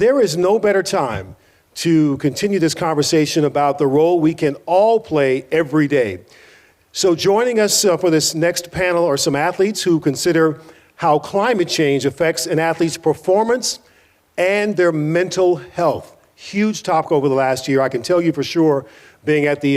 There is no better time to continue this conversation about the role we can all play every day. So joining us for this next panel are some athletes who consider how climate change affects an athlete's performance and their mental health. Huge topic over the last year. I can tell you for sure, being at the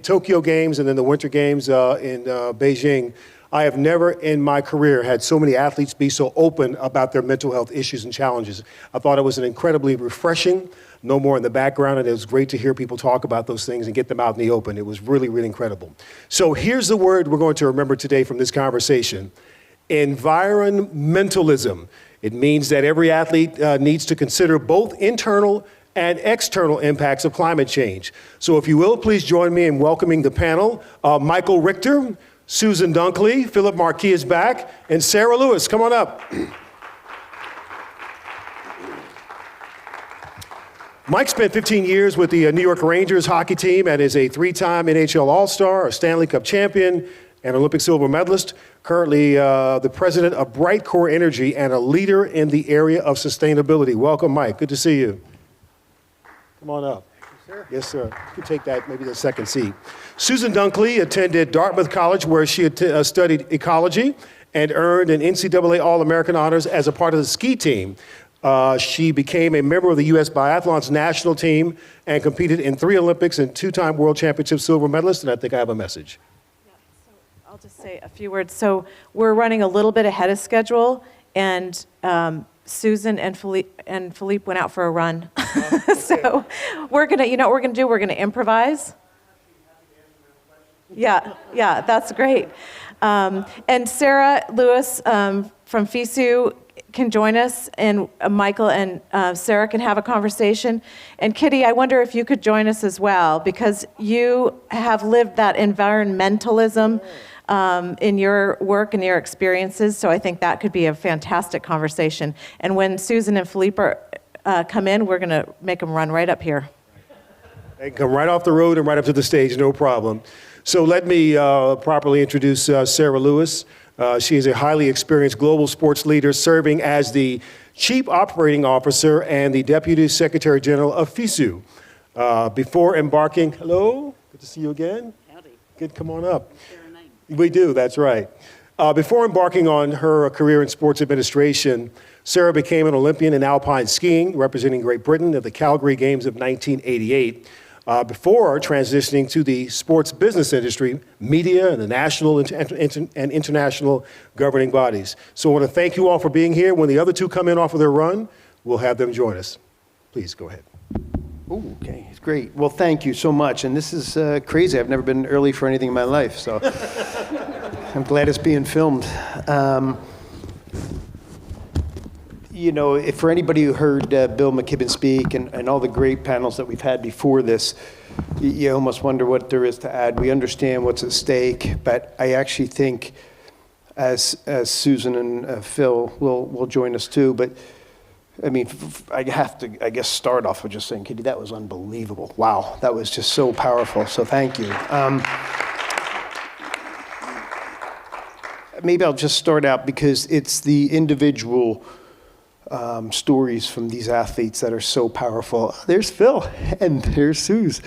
Tokyo Games and then the Winter Games in Beijing, I have never in my career had so many athletes be so open about their mental health issues and challenges. I thought it was an incredibly refreshing, no more in the background, and it was great to hear people talk about those things and get them out in the open. It was really, really incredible. So here's the word we're going to remember today from this conversation: environmentalism. It means that every athlete needs to consider both internal and external impacts of climate change. So if you will, please join me in welcoming the panel. Michael Richter, Susan Dunkley, Philip Marquis is back, and Sarah Lewis, come on up. Mike spent 15 years with the New York Rangers hockey team and is a three-time NHL All-Star, a Stanley Cup champion, and Olympic silver medalist. Currently the president of Brightcore Energy and a leader in the area of sustainability. Welcome, Mike. Good to see you. Come on up. Yes, sir. You can take that, maybe the second seat. Susan Dunkley attended Dartmouth College, where she studied ecology and earned an NCAA All-American honors as a part of the ski team. She became a member of the U.S. Biathlon's national team and competed in 3 Olympics and 2-time World Championship silver medalist, and I think I have a message. Yeah, so I'll just say a few words. So we're running a little bit ahead of schedule, and Susan and Philippe went out for a run. So we're gonna, you know what we're gonna do? We're gonna improvise. Yeah, that's great. And Sarah Lewis from FISU can join us, and Michael and Sarah can have a conversation. And Kitty, I wonder if you could join us as well, because you have lived that environmentalism in your work and your experiences, so I think that could be a fantastic conversation. And when Susan and Philippe come in, we're gonna make them run right up here. They can come right off the road and right up to the stage, no problem. So let me properly introduce Sarah Lewis. She is a highly experienced global sports leader serving as the Chief Operating Officer and the Deputy Secretary General of FISU. Before embarking, hello, good to see you again. Howdy. Good, come on up. We do, that's right. Before embarking on her career in sports administration, Sarah became an Olympian in alpine skiing, representing Great Britain at the Calgary Games of 1988. Before transitioning to the sports business industry, media, and the national and international governing bodies. So I want to thank you all for being here. When the other two come in off of their run, we'll have them join us. Please go ahead. Oh, okay, great. Well, thank you so much. And this is crazy. I've never been early for anything in my life, so I'm glad it's being filmed. You know, if for anybody who heard Bill McKibben speak and all the great panels that we've had before this, you almost wonder what there is to add. We understand what's at stake, but I actually think, as Susan and Phil will join us too, but I mean, I have to, I guess, start off with just saying, Kitty, that was unbelievable. Wow, that was just so powerful, so thank you. Maybe I'll just start out because it's the individual stories from these athletes that are so powerful. There's Phil, and there's Suze.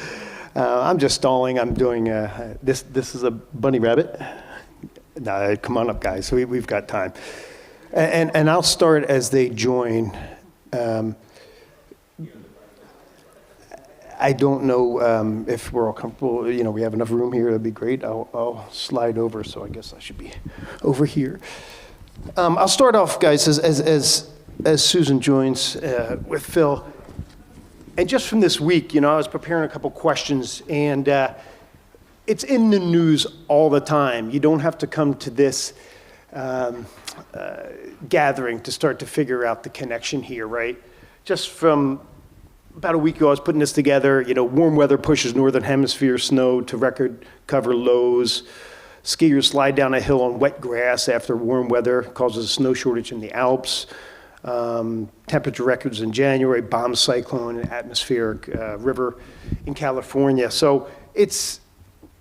I'm just stalling. I'm doing, this is a bunny rabbit. No, come on up, guys. We've got time. And I'll start as they join. I don't know if we're all comfortable. You know, we have enough room here. That'd be great. I'll slide over, so I guess I should be over here. I'll start off, guys, as Susan joins with Phil. And just from this week, you know, I was preparing a couple questions, and it's in the news all the time. You don't have to come to this gathering to start to figure out the connection here, right? Just from about a week ago, I was putting this together. You know, warm weather pushes northern hemisphere snow to record cover lows. Skiers slide down a hill on wet grass after warm weather causes a snow shortage in the Alps. Temperature records in January, bomb cyclone and atmospheric river in California. So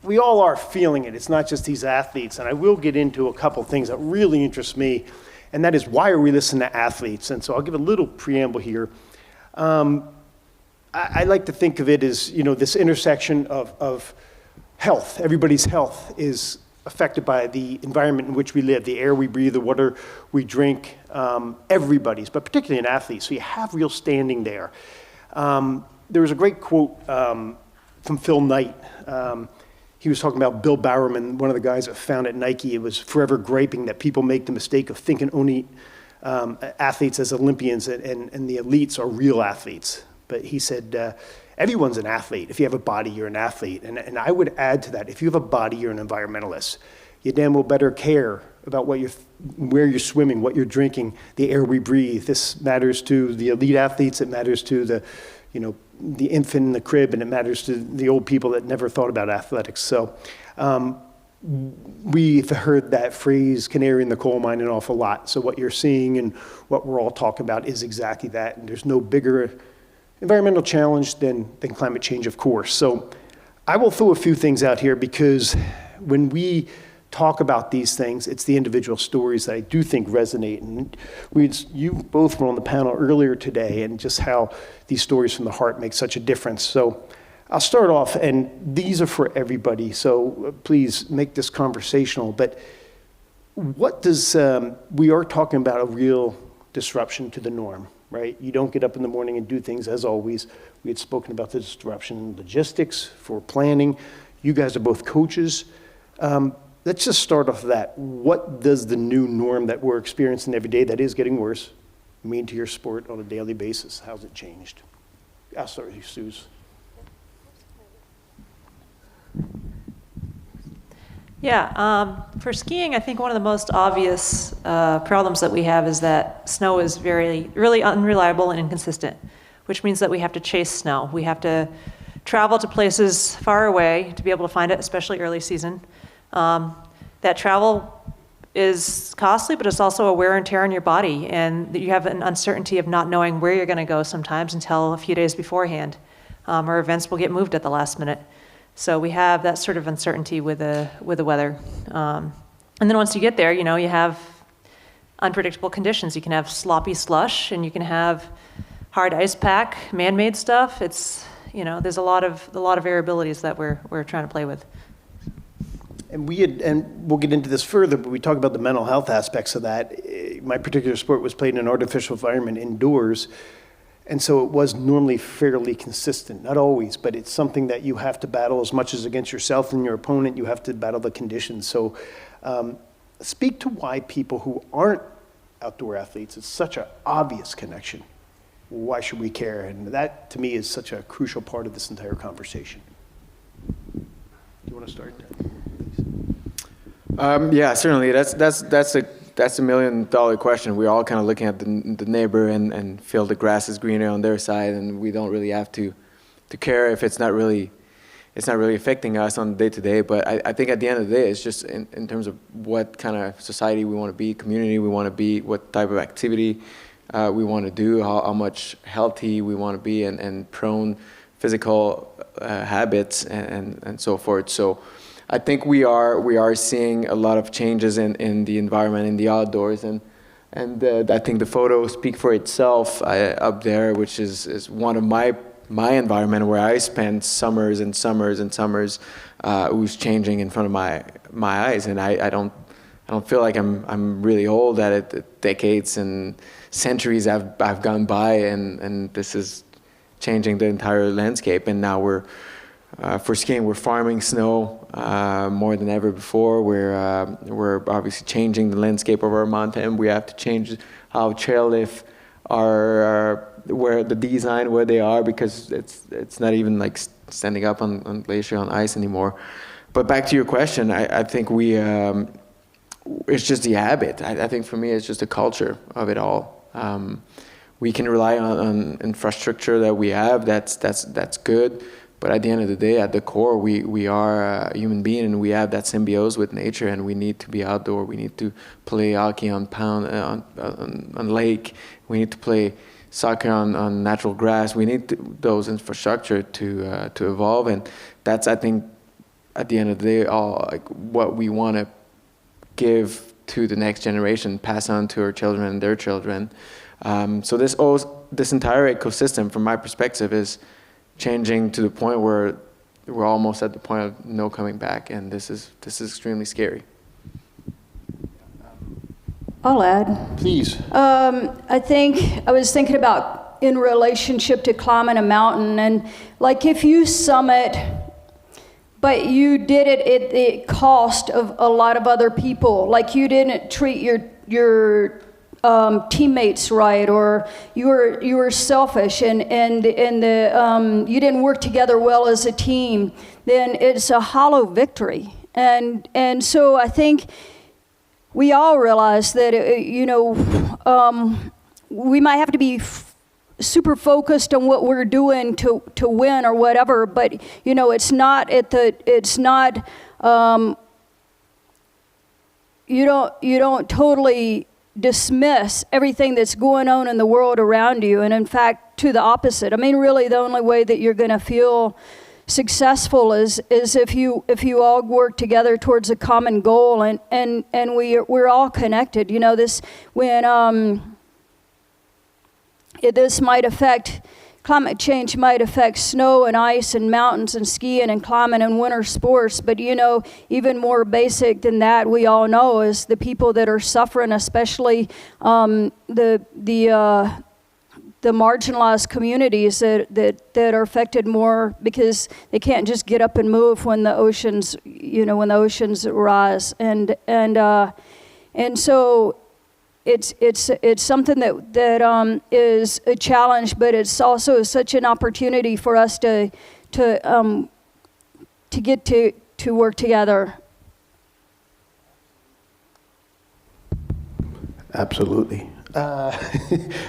we all are feeling it. It's not just these athletes. And I will get into a couple things that really interest me, and that is, why are we listening to athletes? And so I'll give a little preamble here. I like to think of it as, this intersection of health. Everybody's health is affected by the environment in which we live, the air we breathe, the water we drink, everybody's, but particularly in athletes. So you have real standing there. There was a great quote from Phil Knight. He was talking about Bill Bowerman, one of the guys that founded Nike. It was forever griping that people make the mistake of thinking only athletes as Olympians and the elites are real athletes. But he said, everyone's an athlete. If you have a body, you're an athlete. And I would add to that, if you have a body, you're an environmentalist. You damn well better care about where you're swimming, what you're drinking, the air we breathe. This matters to the elite athletes. It matters to the infant in the crib, and it matters to the old people that never thought about athletics. So we've heard that phrase, canary in the coal mine, an awful lot. So what you're seeing and what we're all talking about is exactly that. And there's no bigger environmental challenge than climate change, of course. So I will throw a few things out here, because when we talk about these things, it's the individual stories that I do think resonate. And you both were on the panel earlier today, and just how these stories from the heart make such a difference. So I'll start off, and these are for everybody, so please make this conversational. But what does, we are talking about a real disruption to the norm, right? You don't get up in the morning and do things as always. We had spoken about the disruption in logistics, for planning. You guys are both coaches. Let's just start off that. What does the new norm that we're experiencing every day, that is getting worse, mean to your sport on a daily basis? How's it changed? I'll start with you, Suze. Yeah, for skiing, I think one of the most obvious problems that we have is that snow is really unreliable and inconsistent, which means that we have to chase snow. We have to travel to places far away to be able to find it, especially early season. That travel is costly, but it's also a wear and tear on your body, and you have an uncertainty of not knowing where you're going to go sometimes until a few days beforehand, or events will get moved at the last minute. So we have that sort of uncertainty with the weather. And then once you get there, you have unpredictable conditions. You can have sloppy slush, and you can have hard ice pack, man-made stuff. It's, there's a lot of variabilities that we're trying to play with. And we'll get into this further, but we talk about the mental health aspects of that. My particular sport was played in an artificial environment indoors, and so it was normally fairly consistent. Not always, but it's something that you have to battle as much as against yourself and your opponent. You have to battle the conditions. So speak to why people who aren't outdoor athletes, it's such an obvious connection. Why should we care? And that, to me, is such a crucial part of this entire conversation. Do you want to start? Yeah, certainly. That's a $1 million question. We're all kind of looking at the neighbor and feel the grass is greener on their side, and we don't really have to care if it's not really affecting us on the day to day. But I think at the end of the day, it's just in terms of what kind of society we want to be, community we want to be, what type of activity we want to do, how much healthy we want to be, and prone physical habits and so forth. So I think we are seeing a lot of changes in the environment, in the outdoors, and I think the photos speak for itself up there, which is one of my environment where I spend summers and summers and summers, who's changing in front of my eyes, and I don't feel like I'm really old at it. Decades and centuries I've gone by, and this is changing the entire landscape. And now for skiing, we're farming snow more than ever before. We're obviously changing the landscape of our mountain. We have to change how chairlift are, where the design where they are, because it's not even like standing up on glacier on ice anymore. But back to your question, I think it's just the habit. I think for me, it's just the culture of it all. We can rely on infrastructure that we have. That's good. But at the end of the day, at the core, we are a human being, and we have that symbiosis with nature, and we need to be outdoor. We need to play hockey on lake. We need to play soccer on natural grass. We need those infrastructure to evolve, and that's, I think, at the end of the day, all like what we want to give to the next generation, pass on to our children and their children. So this entire ecosystem, from my perspective, is changing to the point where we're almost at the point of no coming back, and this is extremely scary. I'll add. Please. I was thinking about in relationship to climbing a mountain, and like if you summit, but you did it at the cost of a lot of other people, like you didn't treat your teammates right, or you were selfish, and you didn't work together well as a team, then it's a hollow victory. And so I think we all realize that we might have to be super focused on what we're doing to win or whatever, but it's not you don't totally dismiss everything that's going on in the world around you, and in fact, to the opposite. I mean, really, the only way that you're going to feel successful is if you all work together towards a common goal, and we're all connected. This might affect. Climate change might affect snow and ice and mountains and skiing and climbing and winter sports, but even more basic than that, we all know, is the people that are suffering, especially the marginalized communities that are affected more because they can't just get up and move when the oceans rise, and so. It's something that is a challenge, but it's also such an opportunity for us to get to work together. Absolutely.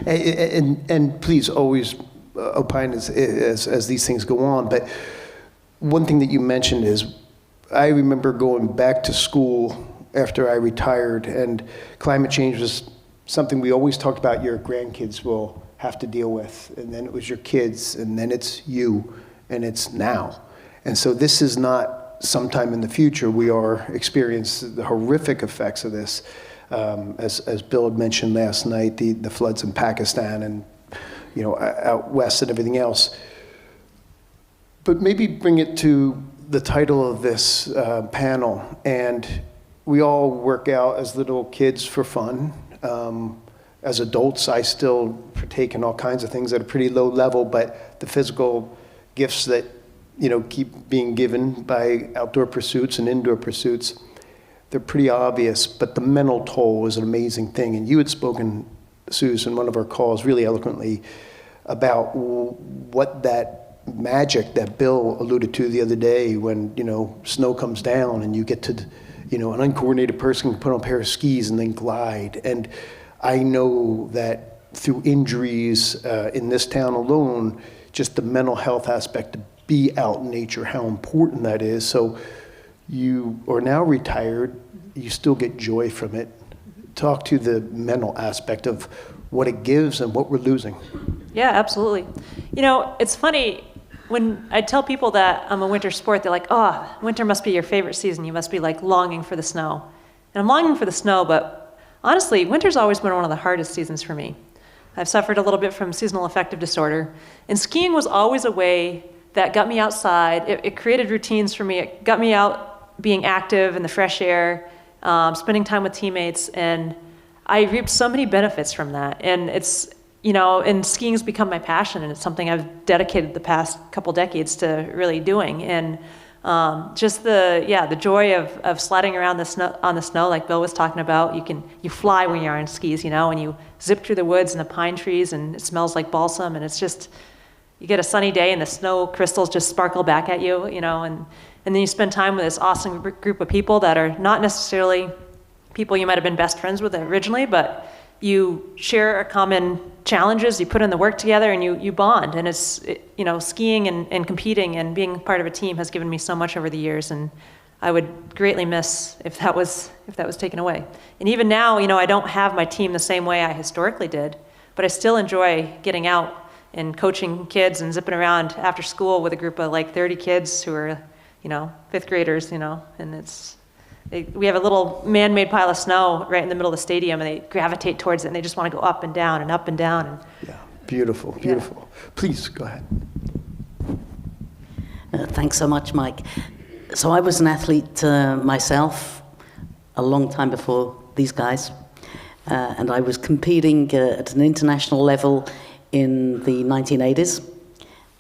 And please always opine as these things go on. But one thing that you mentioned is, I remember going back to school after I retired, and climate change was something we always talked about your grandkids will have to deal with, and then it was your kids, and then it's you, and it's now. And so this is not sometime in the future. We are experiencing the horrific effects of this, as Bill had mentioned last night, the floods in Pakistan and out west and everything else. But maybe bring it to the title of this panel, and we all work out as little kids for fun. As adults, I still partake in all kinds of things at a pretty low level, but the physical gifts that keep being given by outdoor pursuits and indoor pursuits, they're pretty obvious, but the mental toll is an amazing thing. And you had spoken, Susan, in one of our calls really eloquently about what that magic that Bill alluded to the other day, when snow comes down and you get to an uncoordinated person can put on a pair of skis and then glide. And I know that through injuries in this town alone, just the mental health aspect to be out in nature, how important that is. So you are now retired, you still get joy from it. Talk to the mental aspect of what it gives and what we're losing. Yeah, absolutely. It's funny. When I tell people that I'm a winter sport, they're like, oh, winter must be your favorite season. You must be like longing for the snow. And I'm longing for the snow, but honestly, winter's always been one of the hardest seasons for me. I've suffered a little bit from seasonal affective disorder. And skiing was always a way that got me outside. It created routines for me. It got me out being active in the fresh air, spending time with teammates. And I reaped so many benefits from that. And and skiing has become my passion, and it's something I've dedicated the past couple decades to really doing. And just the joy of sliding around on the snow, like Bill was talking about. You fly when you're on skis, and you zip through the woods and the pine trees, and it smells like balsam, and it's just, you get a sunny day and the snow crystals just sparkle back at you, and then you spend time with this awesome group of people that are not necessarily people you might have been best friends with originally, but you share a common challenges, you put in the work together, and you bond. And skiing and competing and being part of a team has given me so much over the years, and I would greatly miss if that was taken away. And even now, I don't have my team the same way I historically did, but I still enjoy getting out and coaching kids and zipping around after school with a group of like 30 kids who are, fifth graders, and we have a little man-made pile of snow right in the middle of the stadium, and they gravitate towards it, and they just want to go up and down and up and down. And Beautiful, beautiful. Please, go ahead. Thanks so much, Mike. So I was an athlete myself a long time before these guys, and I was competing at an international level in the 1980s.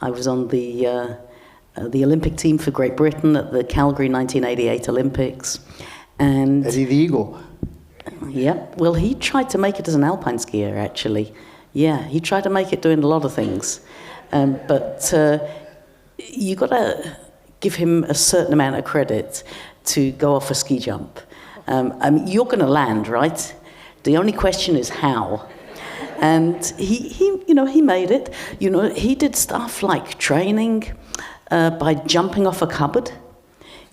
I was on the Olympic team for Great Britain at the Calgary 1988 Olympics. And Eddie the Eagle. yeah, well, he tried to make it as an alpine skier, actually. Yeah, he tried to make it doing a lot of things. But you got to give him a certain amount of credit to go off a ski jump. I mean, you're going to land, right? The only question is how. And he made it. You know, he did stuff like training by jumping off a cupboard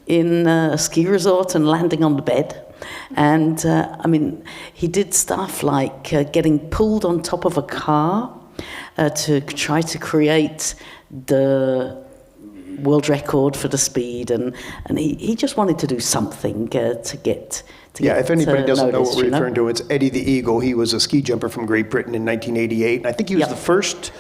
in a ski resort and landing on the bed. And, I mean, he did stuff like getting pulled on top of a car to try to create the world record for the speed. And he just wanted to do something to get If anybody doesn't know what we're noticed, referring to, it's Eddie the Eagle. He was a ski jumper from Great Britain in 1988. And I think he was Yep. the first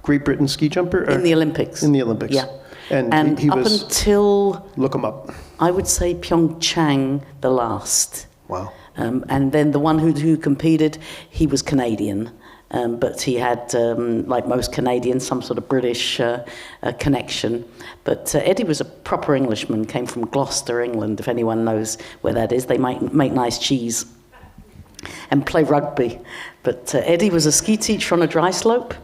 Great Britain ski jumper? In the Olympics. In the Olympics. Yeah. And he up was, until, look him up. I would say, Pyeongchang, the last. Wow. And then the one who competed, he was Canadian. But he had, like most Canadians, some sort of British connection. But Eddie was a proper Englishman, came from Gloucester, England, if anyone knows where that is. They might make nice cheese and play rugby. But Eddie was a ski teacher on a dry slope.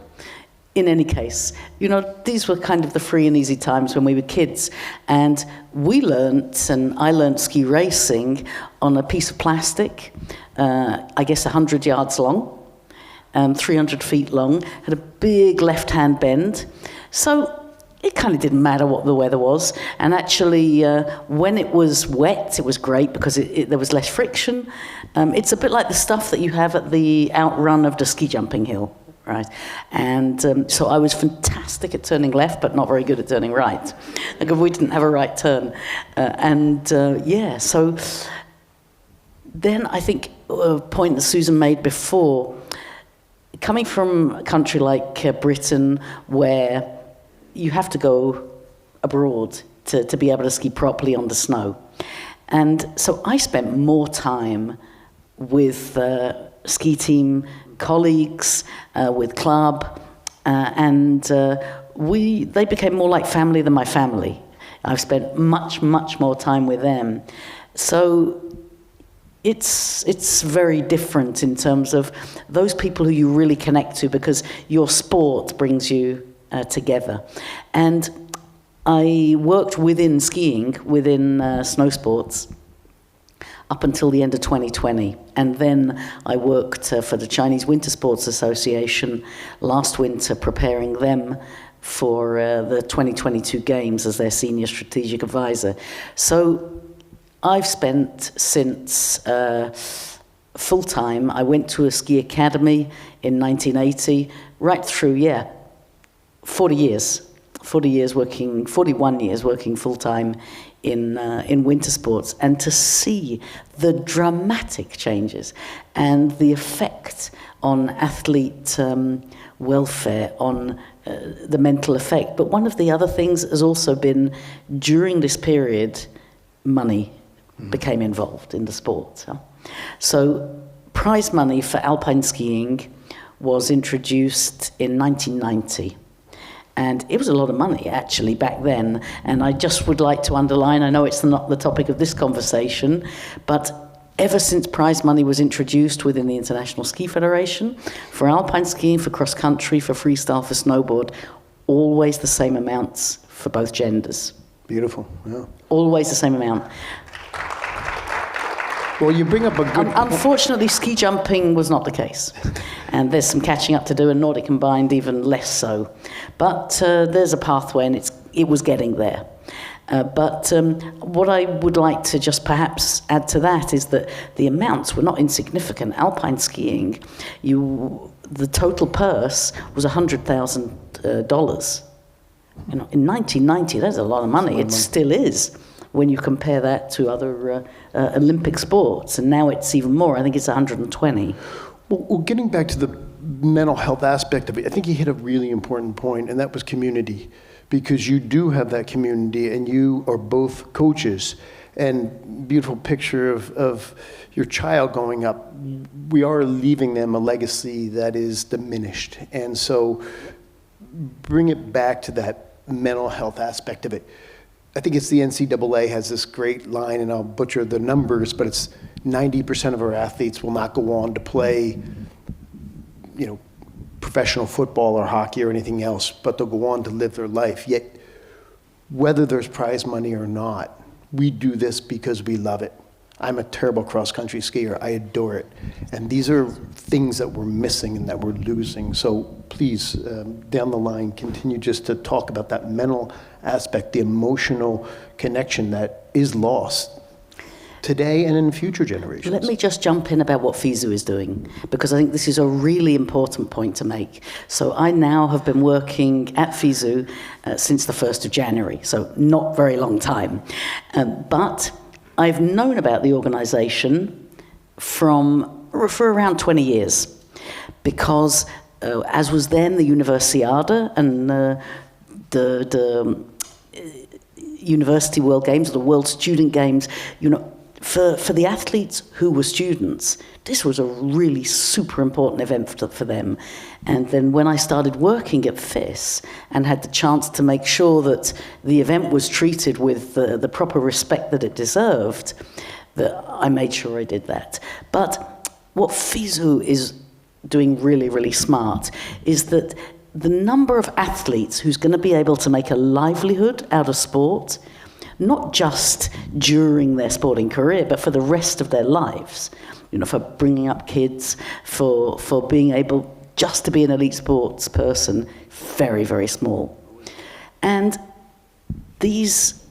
In any case, you know, these were kind of the free and easy times when we were kids. And we learnt, and I learnt ski racing on a piece of plastic, I guess 100 yards long, 300 feet long, had a big left-hand bend. So it kind of didn't matter what the weather was. And actually, when it was wet, it was great because there was less friction. It's a bit like the stuff that you have at the outrun of the ski jumping hill. Right, and so I was fantastic at turning left, but not very good at turning right. Like we didn't have a right turn, so then I think a point that Susan made before, coming from a country like Britain, where you have to go abroad to be able to ski properly on the snow, and so I spent more time with ski team colleagues, with club, and they became more like family than my family. I've spent much more time with them. So it's very different in terms of those people who you really connect to because your sport brings you together. And I worked within skiing, within snow sports, up until the end of 2020. And then I worked for the Chinese Winter Sports Association last winter, preparing them for the 2022 Games as their senior strategic advisor. So I've spent since full-time, I went to a ski academy in 1980, right through, 41 years working full-time in winter sports, and to see the dramatic changes and the effect on athlete welfare, on the mental effect. But one of the other things has also been, during this period, money became involved in the sport. So prize money for alpine skiing was introduced in 1990. And it was a lot of money, actually, back then. And I just would like to underline, I know it's not the topic of this conversation, but ever since prize money was introduced within the International Ski Federation, for alpine skiing, for cross-country, for freestyle, for snowboard, always the same amounts for both genders. Beautiful, yeah. Always the same amount. Well, you bring up a good... Unfortunately, ski jumping was not the case. And there's some catching up to do, and Nordic combined even less so. But there's a pathway, and it was getting there. But what I would like to just perhaps add to that is that the amounts were not insignificant. Alpine skiing, the total purse was $100,000. You know, in 1990, that's a lot of money. It still is, when you compare that to other Olympic sports, and now it's even more. I think it's 120. Well, getting back to mental health aspect of it, I think you hit a really important point, and that was community. Because you do have that community, and you are both coaches. And beautiful picture of your child growing up. We are leaving them a legacy that is diminished. And so bring it back to that mental health aspect of it. I think it's the NCAA has this great line, and I'll butcher the numbers, but it's 90% of our athletes will not go on to play, professional football or hockey or anything else, but they'll go on to live their life. Yet, whether there's prize money or not, we do this because we love it. I'm a terrible cross-country skier. I adore it. And these are things that we're missing and that we're losing. So please, down the line, continue just to talk about that mental aspect, the emotional connection that is lost today and in future generations. Let me just jump in about what FISU is doing, because I think this is a really important point to make. So I now have been working at FISU since the 1st of January, so not very long time. But I've known about the organisation for around 20 years, because as was then the Universiada and the University World Games, the World Student Games, for the athletes who were students, this was a really super important event for them. And then when I started working at FIS and had the chance to make sure that the event was treated with the proper respect that it deserved, that I made sure I did that. But what FISU is doing really, really smart is that the number of athletes who's going to be able to make a livelihood out of sport, not just during their sporting career, but for the rest of their lives, for bringing up kids, for being able just to be an elite sports person, very, very small. And these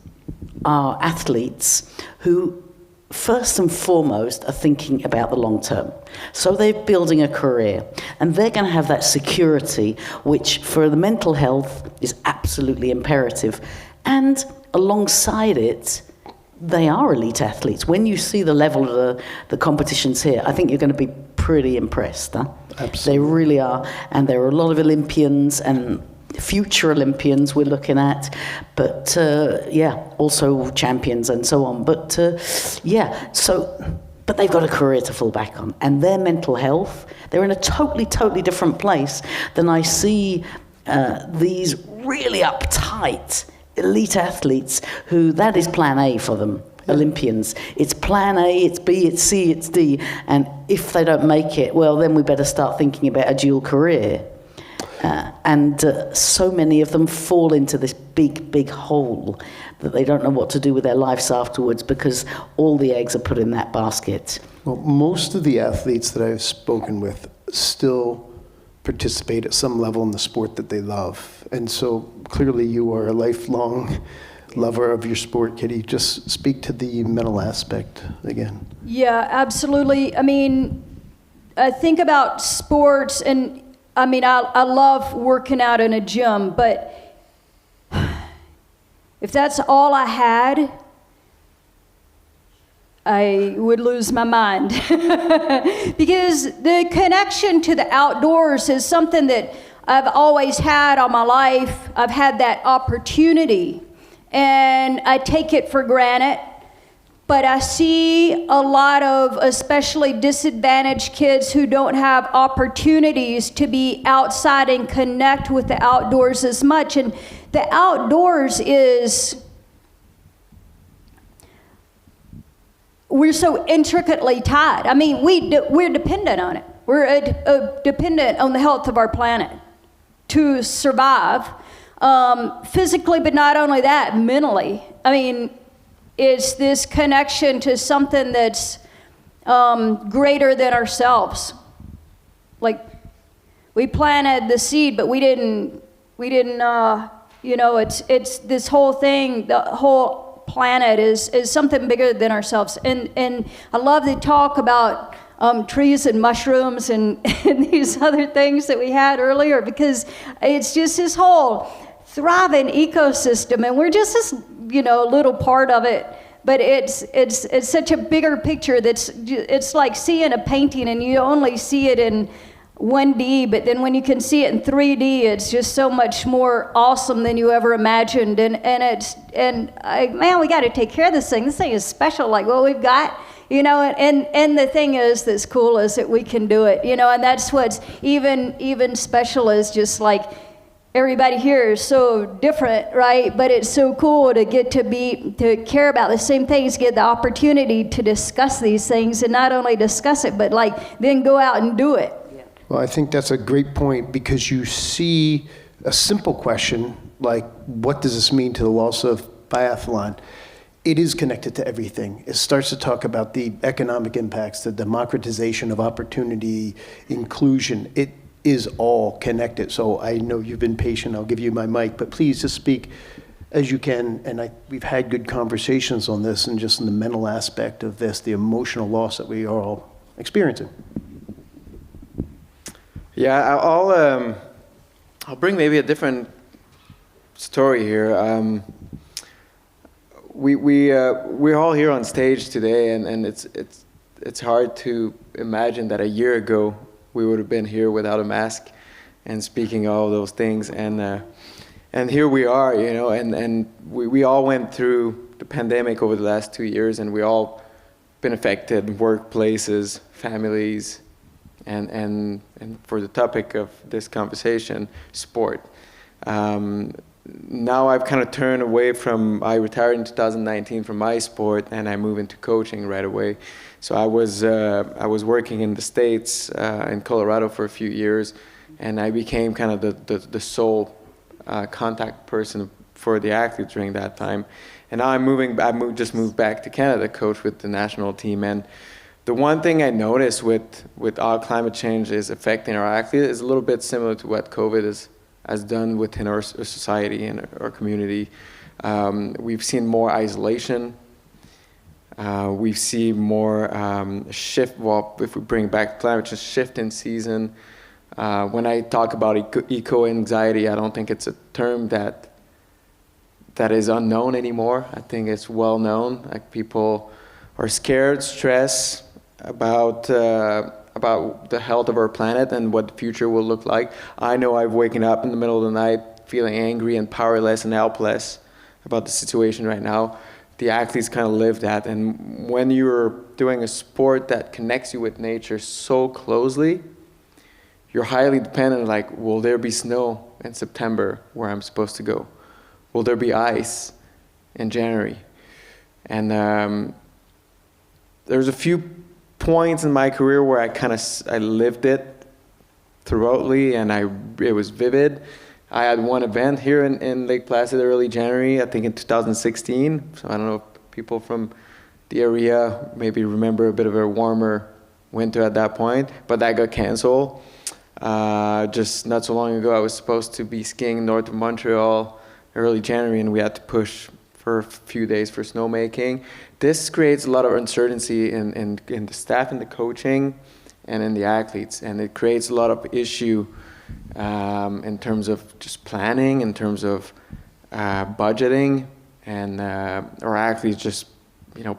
are athletes who, first and foremost, are thinking about the long term. So they're building a career, and they're going to have that security, which for the mental health is absolutely imperative. And alongside it, they are elite athletes. When you see the level of the competitions here, I think you're going to be pretty impressed. Huh? Absolutely. They really are. And there are a lot of Olympians and future Olympians we're looking at, but also champions and so on. But but they've got a career to fall back on. And their mental health, they're in a totally, totally different place than I see these really uptight elite athletes who, that is plan A for them, Olympians. It's plan A, it's B, it's C, it's D. And if they don't make it, well, then we better start thinking about a dual career. So many of them fall into this big, big hole that they don't know what to do with their lives afterwards because all the eggs are put in that basket. Well, most of the athletes that I've spoken with still participate at some level in the sport that they love. And so clearly you are a lifelong lover of your sport, Kitty. Just speak to the mental aspect again. Yeah, absolutely. I mean, I think about sports, and I mean, I love working out in a gym, but if that's all I had, I would lose my mind. Because the connection to the outdoors is something that I've always had all my life. I've had that opportunity, and I take it for granted. But I see a lot of especially disadvantaged kids who don't have opportunities to be outside and connect with the outdoors as much. And the outdoors is, we're so intricately tied. I mean, we're dependent on it. We're dependent on the health of our planet to survive, physically, but not only that, mentally. I mean, it's this connection to something that's greater than ourselves. Like, we planted the seed, but we didn't. It's this whole thing. The whole planet is something bigger than ourselves. And I love to talk about trees and mushrooms and these other things that we had earlier, because it's just this whole thriving ecosystem, and we're just this little part of it. But it's such a bigger picture it's like seeing a painting and you only see it in 1D, but then when you can see it in 3D, it's just so much more awesome than you ever imagined. Man, we got to take care of this thing. This thing is special, like what we've got, you know. And the thing is that's cool is that we can do it, you know. And that's what's even special is just like everybody here is so different, right? But it's so cool to get to care about the same things, get the opportunity to discuss these things, and not only discuss it, but like then go out and do it. Well, I think that's a great point, because you see a simple question like, what does this mean to the loss of biathlon? It is connected to everything. It starts to talk about the economic impacts, the democratization of opportunity, inclusion. It is all connected. So I know you've been patient. I'll give you my mic, but please just speak as you can. And we've had good conversations on this, and just in the mental aspect of this, the emotional loss that we are all experiencing. Yeah, I'll bring maybe a different story here. We're all here on stage today, and it's hard to imagine that a year ago we would have been here without a mask and speaking all those things, and here we are, you know, and we all went through the pandemic over the last 2 years, and we all been affected, workplaces, families. And for the topic of this conversation, sport. Now I've kind of turned away from, I retired in 2019 from my sport, and I moved into coaching right away. So I was working in the States, in Colorado for a few years, and I became kind of the sole contact person for the athletes during that time. And now I just moved back to Canada to coach with the national team. And the one thing I noticed with all climate change is affecting our athletes is a little bit similar to what COVID has done within our society and our community. We've seen more isolation. We've seen more shift. Well, if we bring back climate change, shift in season. When I talk about eco-anxiety, I don't think it's a term that is unknown anymore. I think it's well known. Like, people are scared, stressed about the health of our planet and what the future will look like. I know I've waken up in the middle of the night feeling angry and powerless and helpless about the situation right now. The athletes kind of live that, and when you're doing a sport that connects you with nature so closely, you're highly dependent, like, will there be snow in September where I'm supposed to go? Will there be ice in January? And there's a few points in my career where I lived it throughoutly, and it was vivid. I had one event here in Lake Placid early January, I think in 2016. So I don't know if people from the area maybe remember a bit of a warmer winter at that point, but that got canceled. Just not so long ago, I was supposed to be skiing north of Montreal early January, and we had to push for a few days for snowmaking. This creates a lot of uncertainty in the staff, in the coaching, and in the athletes, and it creates a lot of issue in terms of just planning, in terms of budgeting, and our athletes just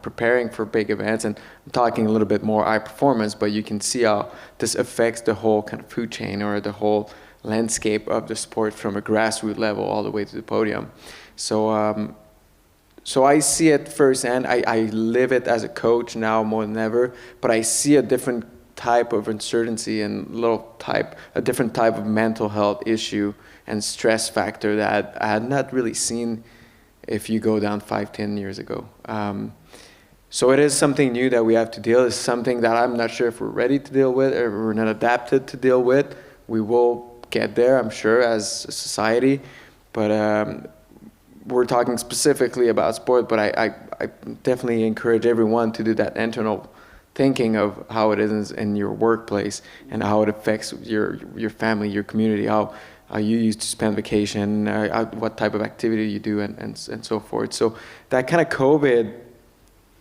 preparing for big events. And I'm talking a little bit more high performance, but you can see how this affects the whole kind of food chain or the whole landscape of the sport from a grassroots level all the way to the podium. So I see it firsthand. I live it as a coach now more than ever, but I see a different type of uncertainty and a different type of mental health issue and stress factor that I had not really seen if you go down 5-10 years ago. So it is something new that we have to deal with. It's something that I'm not sure if we're ready to deal with or we're not adapted to deal with. We will get there, I'm sure, as a society, but we're talking specifically about sport, but I definitely encourage everyone to do that internal thinking of how it is in your workplace and how it affects your family, your community, how you used to spend vacation, what type of activity you do, and so forth. So that kind of COVID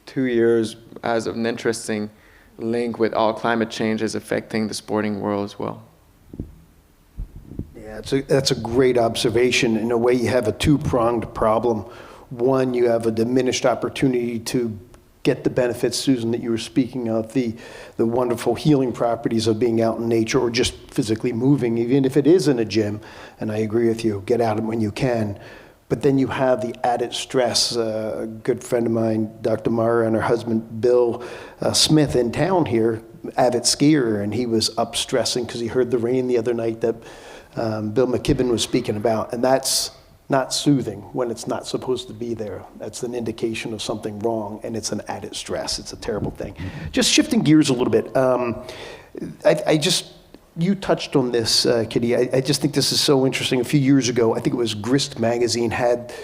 2 years has an interesting link with all climate change is affecting the sporting world as well. Yeah, that's a great observation. In a way, you have a two-pronged problem. One, you have a diminished opportunity to get the benefits, Susan, that you were speaking of, the wonderful healing properties of being out in nature or just physically moving, even if it is in a gym. And I agree with you, get out when you can. But then you have the added stress. A good friend of mine, Dr. Mara, and her husband, Bill Smith, in town here, avid skier, and he was up stressing because he heard the rain the other night that Bill McKibben was speaking about. And that's not soothing when it's not supposed to be there. That's an indication of something wrong, and it's an added stress. It's a terrible thing. Just shifting gears a little bit. You touched on this, Kitty. I just think this is so interesting. A few years ago, I think it was Grist magazine had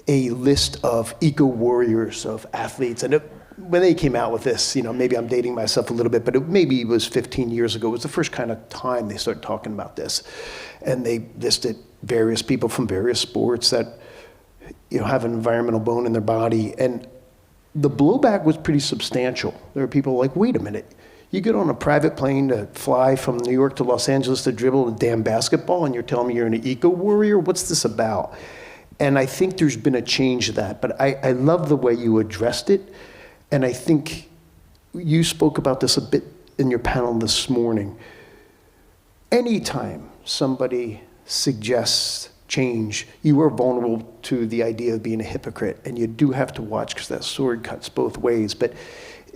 a list of eco-warriors, of athletes. And when they came out with this, maybe I'm dating myself a little bit, but maybe it was 15 years ago. It was the first kind of time they started talking about this. And they listed various people from various sports that have an environmental bone in their body. And the blowback was pretty substantial. There were people like, wait a minute. You get on a private plane to fly from New York to Los Angeles to dribble a damn basketball, and you're telling me you're an eco-warrior? What's this about? And I think there's been a change to that. But I love the way you addressed it. And I think you spoke about this a bit in your panel this morning. Anytime somebody suggests change, you are vulnerable to the idea of being a hypocrite. And you do have to watch, because that sword cuts both ways. But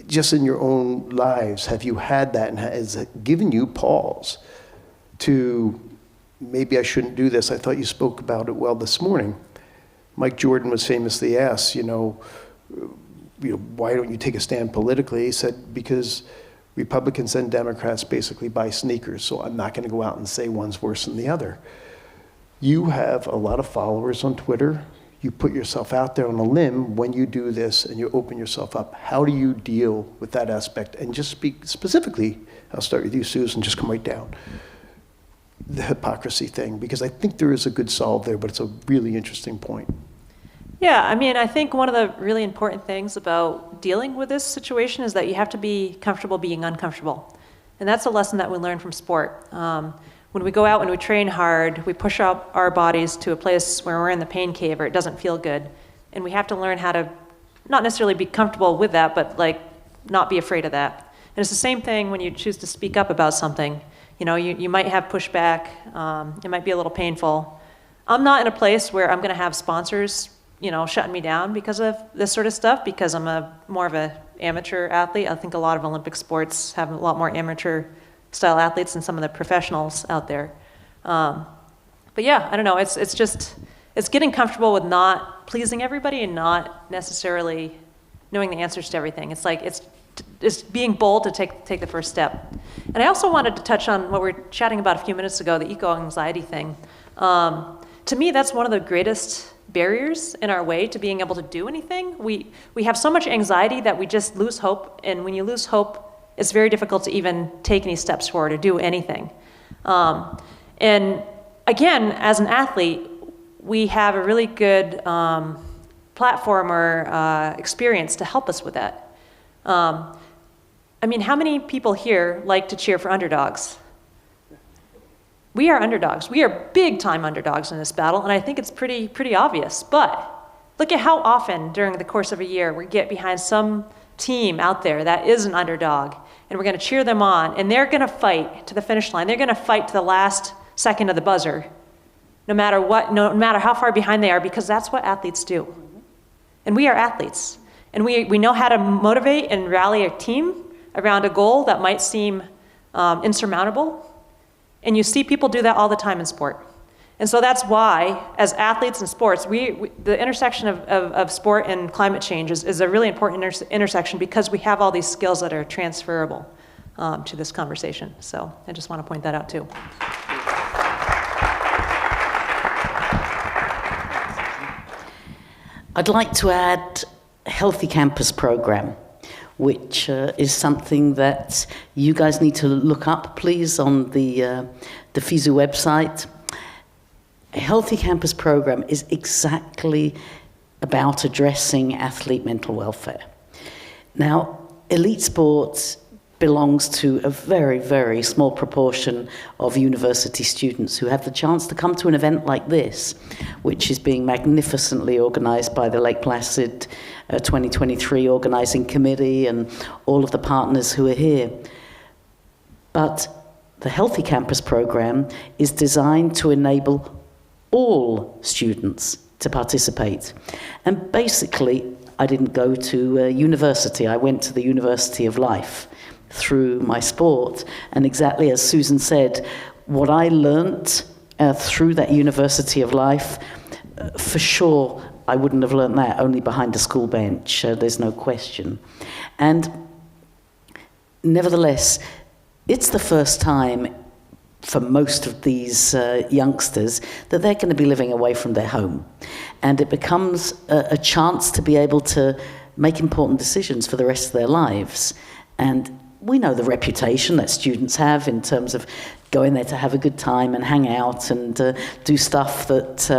just in your own lives, have you had that, and has it given you pause to, maybe I shouldn't do this? I thought you spoke about it well this morning. Mike Jordan was famously asked, why don't you take a stand politically? He said, because Republicans and Democrats basically buy sneakers, so I'm not going to go out and say one's worse than the other. You have a lot of followers on Twitter. You put yourself out there on a limb when you do this and you open yourself up. How do you deal with that aspect? And just speak specifically, I'll start with you, Susan, just come right down. The hypocrisy thing, because I think there is a good solve there, but it's a really interesting point. Yeah, I think one of the really important things about dealing with this situation is that you have to be comfortable being uncomfortable. And that's a lesson that we learn from sport. When we go out and we train hard, we push up our bodies to a place where we're in the pain cave or it doesn't feel good. And we have to learn how to not necessarily be comfortable with that, but not be afraid of that. And it's the same thing when you choose to speak up about something. You might have pushback, it might be a little painful. I'm not in a place where I'm gonna have sponsors shutting me down because of this sort of stuff, because I'm more of an amateur athlete. I think a lot of Olympic sports have a lot more amateur style athletes than some of the professionals out there. But yeah, I don't know, it's getting comfortable with not pleasing everybody and not necessarily knowing the answers to everything. It's being bold to take the first step. And I also wanted to touch on what we were chatting about a few minutes ago, the eco-anxiety thing. To me, that's one of the greatest barriers in our way to being able to do anything. We have so much anxiety that we just lose hope, and when you lose hope, it's very difficult to even take any steps forward or do anything. And again, as an athlete, we have a really good platform or experience to help us with that. How many people here like to cheer for underdogs? We are underdogs. We are big-time underdogs in this battle, and I think it's pretty obvious. But look at how often during the course of a year we get behind some team out there that is an underdog, and we're going to cheer them on, and they're going to fight to the finish line. They're going to fight to the last second of the buzzer, no matter what, no matter how far behind they are, because that's what athletes do. And we are athletes, and we know how to motivate and rally a team around a goal that might seem insurmountable. And you see people do that all the time in sport. And so that's why, as athletes in sports, the intersection of sport and climate change is a really important intersection, because we have all these skills that are transferable to this conversation. So I just want to point that out too. I'd like to add a Healthy Campus program, which is something that you guys need to look up, please, on the FISU website. A Healthy Campus program is exactly about addressing athlete mental welfare. Now, elite sports belongs to a very, very small proportion of university students who have the chance to come to an event like this, which is being magnificently organized by the Lake Placid 2023 Organizing Committee and all of the partners who are here. But the Healthy Campus program is designed to enable all students to participate. And basically, I didn't go to university. I went to the University of Life through my sport. And exactly as Susan said, what I learnt through that University of Life, for sure, I wouldn't have learnt that only behind a school bench. There's no question. And nevertheless, it's the first time for most of these youngsters that they're going to be living away from their home. And it becomes a chance to be able to make important decisions for the rest of their lives. And we know the reputation that students have in terms of going there to have a good time and hang out and do stuff that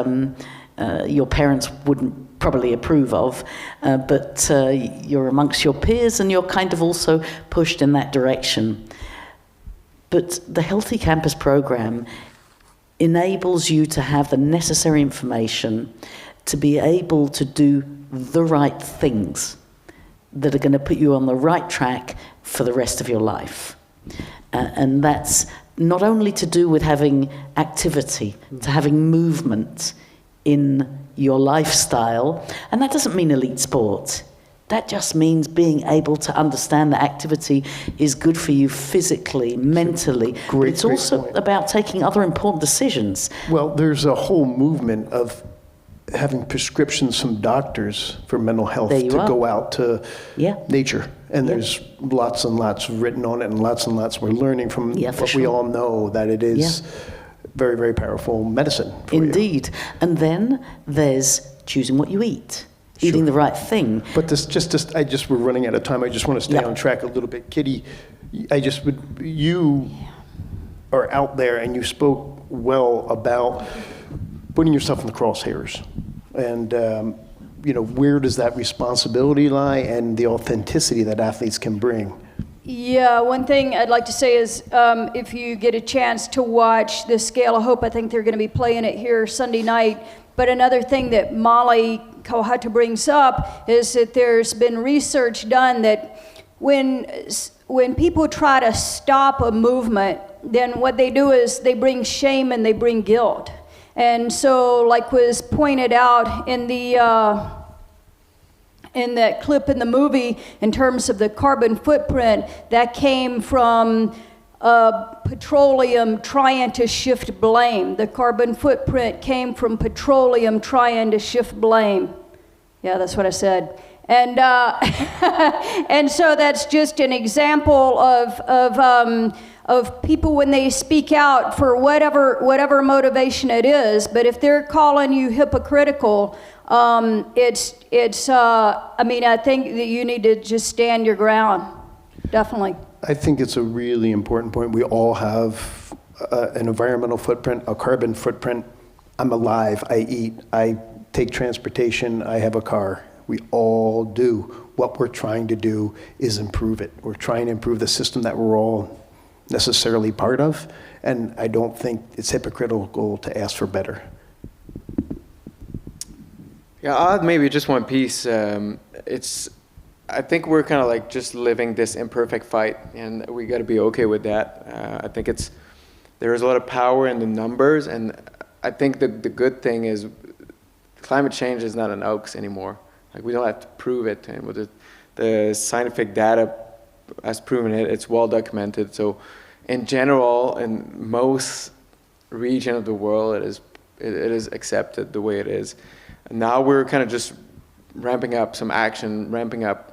your parents wouldn't probably approve of, but you're amongst your peers and you're kind of also pushed in that direction. But the Healthy Campus program enables you to have the necessary information to be able to do the right things that are going to put you on the right track for the rest of your life. And that's not only to do with having activity, to having movement in your lifestyle, and that doesn't mean elite sport. That just means being able to understand that activity is good for you physically, mentally. But it's also about taking other important decisions. Well, there's a whole movement of having prescriptions from doctors for mental health to go out to nature. And there's lots and lots written on it and lots we're learning from what we all know, that it is very, very powerful medicine for Indeed. You. And then there's choosing what you eat. Eating the right thing. But we're running out of time. I just want to stay on track a little bit. Kitty, you are out there and you spoke well about putting yourself in the crosshairs. And, where does that responsibility lie and the authenticity that athletes can bring? Yeah, one thing I'd like to say is if you get a chance to watch the Scale of Hope, I think they're going to be playing it here Sunday night. But another thing that Molly Kohata brings up is that there's been research done that when people try to stop a movement, then what they do is they bring shame and they bring guilt. And so, like was pointed out in that clip in the movie, in terms of the carbon footprint, that came from petroleum trying to shift blame. The carbon footprint came from petroleum trying to shift blame. Yeah, that's what I said. And and so that's just an example of people when they speak out for whatever motivation it is. But if they're calling you hypocritical, I think that you need to just stand your ground. Definitely. I think it's a really important point. We all have an environmental footprint, a carbon footprint. I'm alive, I eat, I take transportation, I have a car. We all do. What we're trying to do is improve it. We're trying to improve the system that we're all necessarily part of, and I don't think it's hypocritical to ask for better. Yeah, I'll add maybe just one piece. I think we're kind of like just living this imperfect fight, and we got to be okay with that. I think there's a lot of power in the numbers, and I think the good thing is climate change is not an hoax anymore. Like, we don't have to prove it, and with the scientific data has proven it. It's well documented. So, in general, in most region of the world, it is accepted the way it is. And now we're kind of just ramping up some action, ramping up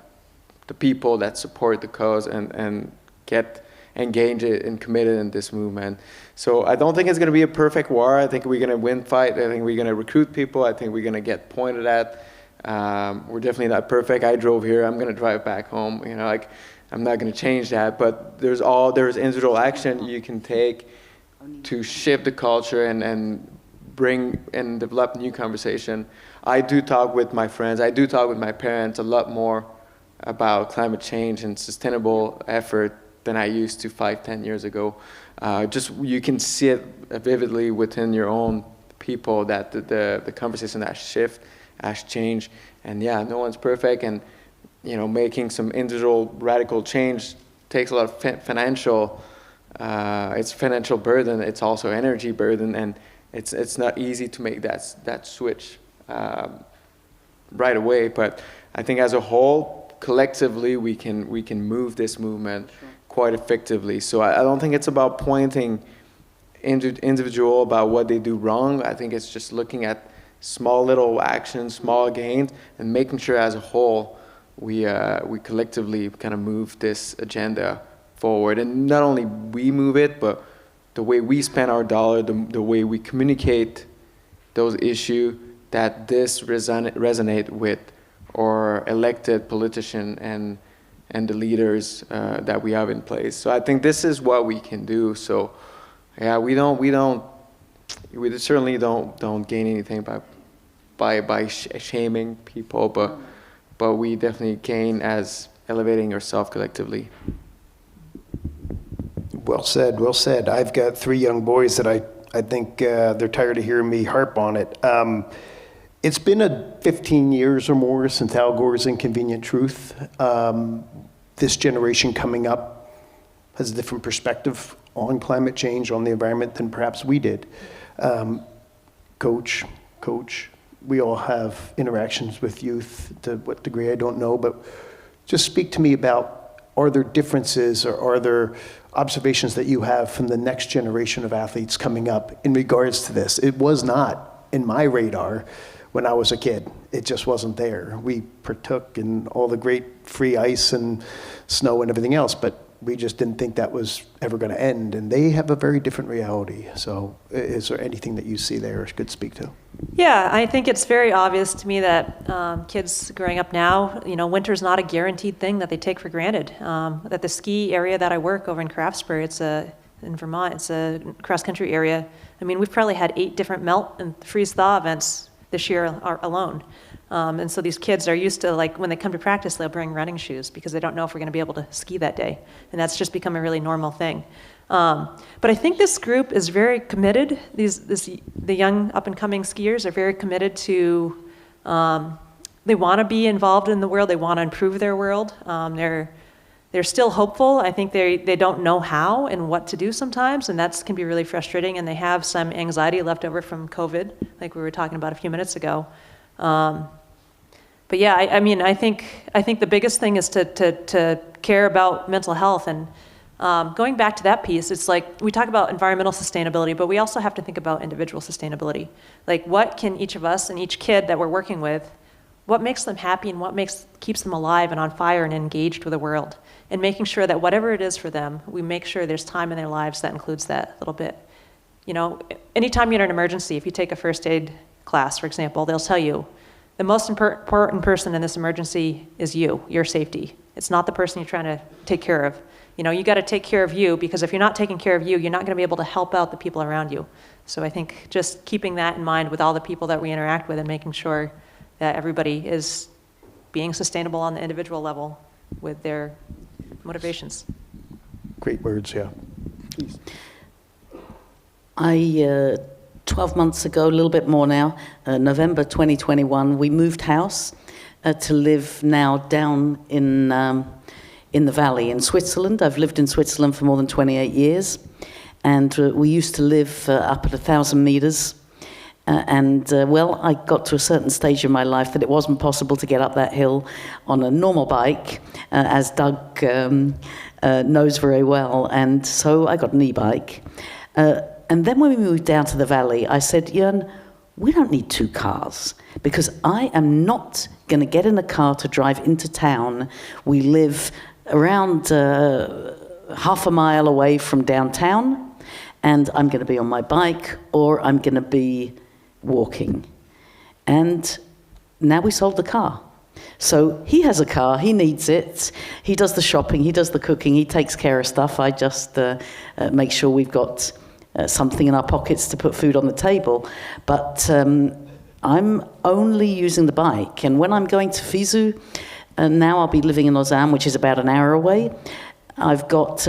the people that support the cause and get engaged and committed in this movement. So I don't think it's going to be a perfect war. I think we're going to win fight. I think we're going to recruit people. I think we're going to get pointed at. We're definitely not perfect. I drove here. I'm going to drive back home. I'm not going to change that. But there's individual action you can take to shift the culture and bring and develop new conversation. I do talk with my friends. I do talk with my parents a lot more about climate change and sustainable effort than I used to 5-10 years ago. You can see it vividly within your own people that the conversation has shift, has changed. And yeah, no one's perfect, and making some individual radical change takes a lot of financial burden. It's also energy burden, and it's not easy to make that switch right away. But I think as a whole, collectively, we can move this movement quite effectively. So I don't think it's about pointing individual about what they do wrong. I think it's just looking at small little actions, small gains, and making sure as a whole we collectively kind of move this agenda forward. And not only we move it, but the way we spend our dollar, the way we communicate those issues, that this resonate with our elected politician and the leaders that we have in place. So I think this is what we can do. So yeah, we certainly don't gain anything by shaming people, but we definitely gain as elevating ourselves collectively. Well said, well said. I've got 3 young boys that I think they're tired of hearing me harp on it. It's been 15 years or more since Al Gore's Inconvenient Truth. This generation coming up has a different perspective on climate change, on the environment, than perhaps we did. Coach, we all have interactions with youth. To what degree, I don't know, but just speak to me about, are there differences or are there observations that you have from the next generation of athletes coming up in regards to this? It was not in my radar when I was a kid. It just wasn't there. We partook in all the great free ice and snow and everything else, but we just didn't think that was ever going to end. And they have a very different reality. So is there anything that you see there or could speak to? Yeah, I think it's very obvious to me that kids growing up now, winter's not a guaranteed thing that they take for granted. At the ski area that I work over in Craftsbury, in Vermont, it's a cross-country area. I mean, we've probably had 8 different melt and freeze-thaw events this year alone. And so these kids are used to, like, when they come to practice, they'll bring running shoes because they don't know if we're going to be able to ski that day. And that's just become a really normal thing. But I think this group is very committed. The young up-and-coming skiers are very committed to, they want to be involved in the world. They want to improve their world. They're still hopeful. I think they don't know how and what to do sometimes, and that can be really frustrating. And they have some anxiety left over from COVID, like we were talking about a few minutes ago. But yeah, I think the biggest thing is to care about mental health. And going back to that piece, it's like we talk about environmental sustainability, but we also have to think about individual sustainability. Like, what can each of us and each kid that we're working with, what makes them happy and what keeps them alive and on fire and engaged with the world? And making sure that whatever it is for them, we make sure there's time in their lives that includes that little bit. Anytime you're in an emergency, if you take a first aid class, for example, they'll tell you, the most important person in this emergency is you, your safety. It's not the person you're trying to take care of. You got to take care of you, because if you're not taking care of you, you're not going to be able to help out the people around you. So I think just keeping that in mind with all the people that we interact with and making sure that everybody is being sustainable on the individual level with their motivations. Great words, yeah. Please. 12 months ago, a little bit more now, November 2021, we moved house to live now down in the valley in Switzerland. I've lived in Switzerland for more than 28 years, and we used to live up at 1,000 meters. I got to a certain stage in my life that it wasn't possible to get up that hill on a normal bike, as Doug knows very well, and so I got an e-bike. And then when we moved down to the valley, I said, Jörn, we don't need 2 cars, because I am not going to get in a car to drive into town. We live around half a mile away from downtown, and I'm going to be on my bike or I'm going to be walking. And now we sold the car. So he has a car, he needs it, he does the shopping, he does the cooking, he takes care of stuff. I just make sure we've got something in our pockets to put food on the table. But I'm only using the bike. And when I'm going to Fizu, and now I'll be living in Lausanne, which is about an hour away, I've got,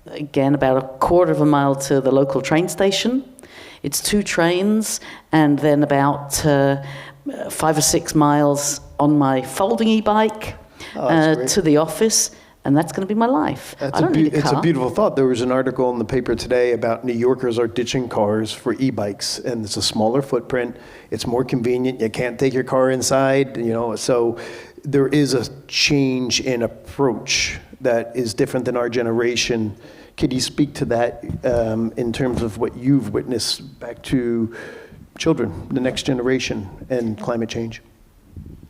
again, about a quarter of a mile to the local train station. It's 2 trains and then about 5 or 6 miles on my folding e-bike to the office. And that's going to be my life. I don't need a car. It's a beautiful thought. There was an article in the paper today about New Yorkers are ditching cars for e-bikes, and it's a smaller footprint. It's more convenient. You can't take your car inside, so there is a change in approach that is different than our generation. Could you speak to that in terms of what you've witnessed back to children, the next generation, and climate change?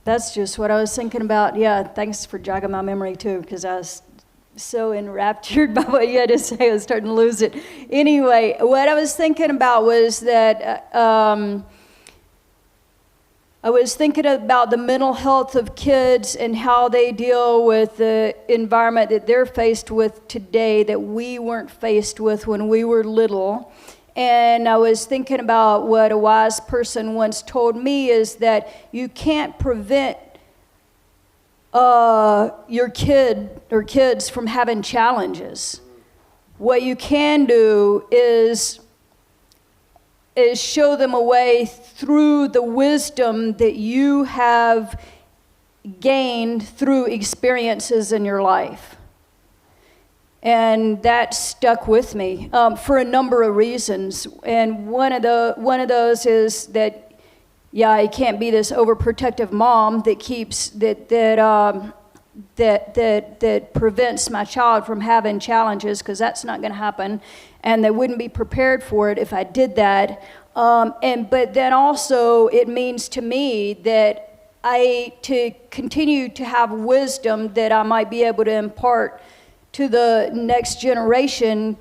That's just what I was thinking about. Yeah, thanks for jogging my memory too, because I was so enraptured by what you had to say, I was starting to lose it. Anyway, what I was thinking about was that I was thinking about the mental health of kids and how they deal with the environment that they're faced with today that we weren't faced with when we were little. And I was thinking about what a wise person once told me is that you can't prevent your kid or kids from having challenges. What you can do is show them a way through the wisdom that you have gained through experiences in your life. And that stuck with me for a number of reasons. And one of those is that, yeah, I can't be this overprotective mom that keeps that prevents my child from having challenges, because that's not going to happen, and they wouldn't be prepared for it if I did that. But then also it means to me that to continue to have wisdom that I might be able to impart to the next generation,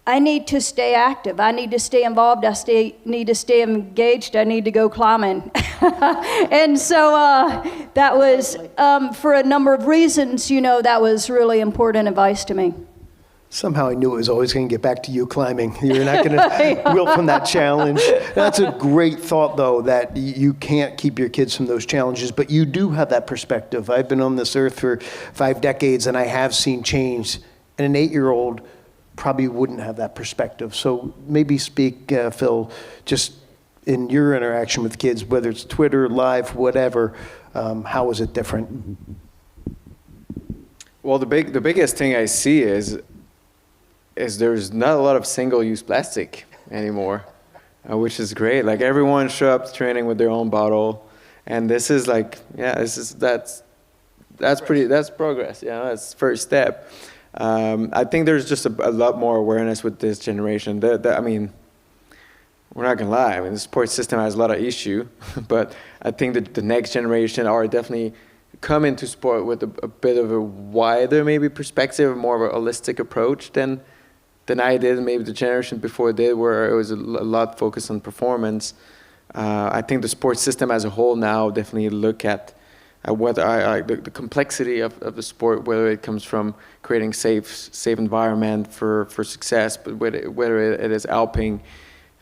I need to stay active. I need to stay involved. Need to stay engaged. I need to go climbing. And so that was, for a number of reasons, that was really important advice to me. Somehow I knew it was always going to get back to you climbing. You're not going to wilt from that challenge. That's a great thought, though, that you can't keep your kids from those challenges, but you do have that perspective. I've been on this earth for 5 decades, and I have seen change. And an 8-year-old probably wouldn't have that perspective. So maybe speak, Phil, just in your interaction with kids, whether it's Twitter, live, whatever, how is it different? Well, the biggest thing I see is there's not a lot of single-use plastic anymore, which is great. Like, everyone show up to training with their own bottle, and this is like, that's progress. That's the first step. I think there's just a lot more awareness with this generation. I mean, we're not gonna lie. I mean, the support system has a lot of issue, but I think that the next generation are definitely come into sport with a bit of a wider maybe perspective, more of a holistic approach than I did, maybe the generation before did, where it was a lot focused on performance. I think the sports system as a whole now definitely look at whether the complexity of the sport, whether it comes from creating safe environment for success, but whether it is helping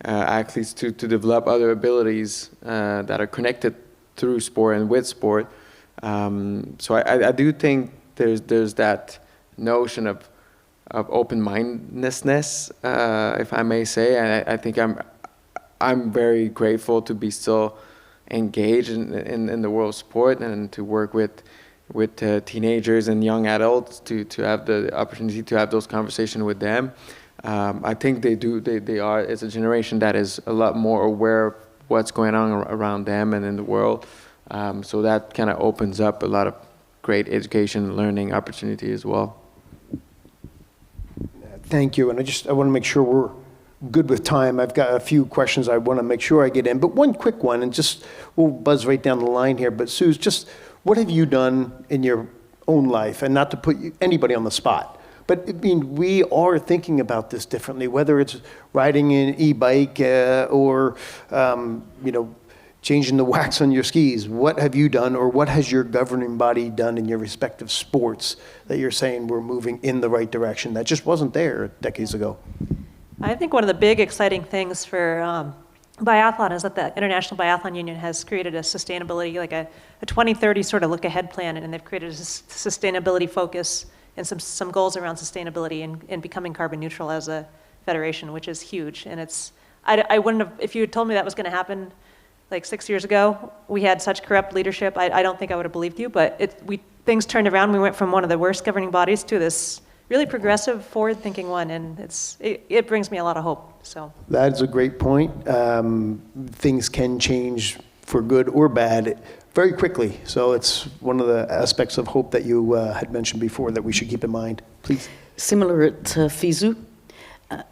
athletes to develop other abilities that are connected through sport and with sport. So I do think there's that notion of open-mindedness, if I may say, and I think I'm very grateful to be still engaged in the world of sport and to work with teenagers and young adults to have the opportunity to have those conversations with them. I think they are, as a generation that is a lot more aware of what's going on around them and in the world. So that kind of opens up a lot of great education and learning opportunity as well. Thank you, and I want to make sure we're good with time. I've got a few questions I want to make sure I get in, but one quick one, and we'll buzz right down the line here. But Suze, just what have you done in your own life, and not to put anybody on the spot, but I mean, we are thinking about this differently, whether it's riding an e-bike or changing the wax on your skis. What have you done, or what has your governing body done in your respective sports that you're saying we're moving in the right direction that just wasn't there decades ago? I think one of the big exciting things for biathlon is that the International Biathlon Union has created a sustainability, like a 2030 sort of look-ahead plan, and they've created a sustainability focus and some goals around sustainability and becoming carbon neutral as a federation, which is huge. And I wouldn't have, if you had told me that was going to happen like 6 years ago, we had such corrupt leadership, I don't think I would have believed you, but things turned around. We went from one of the worst governing bodies to this really progressive, forward-thinking one, and it brings me a lot of hope. So That is a great point. Things can change for good or bad very quickly. So it's one of the aspects of hope that you had mentioned before that we should keep in mind. Please. Similar at FISU.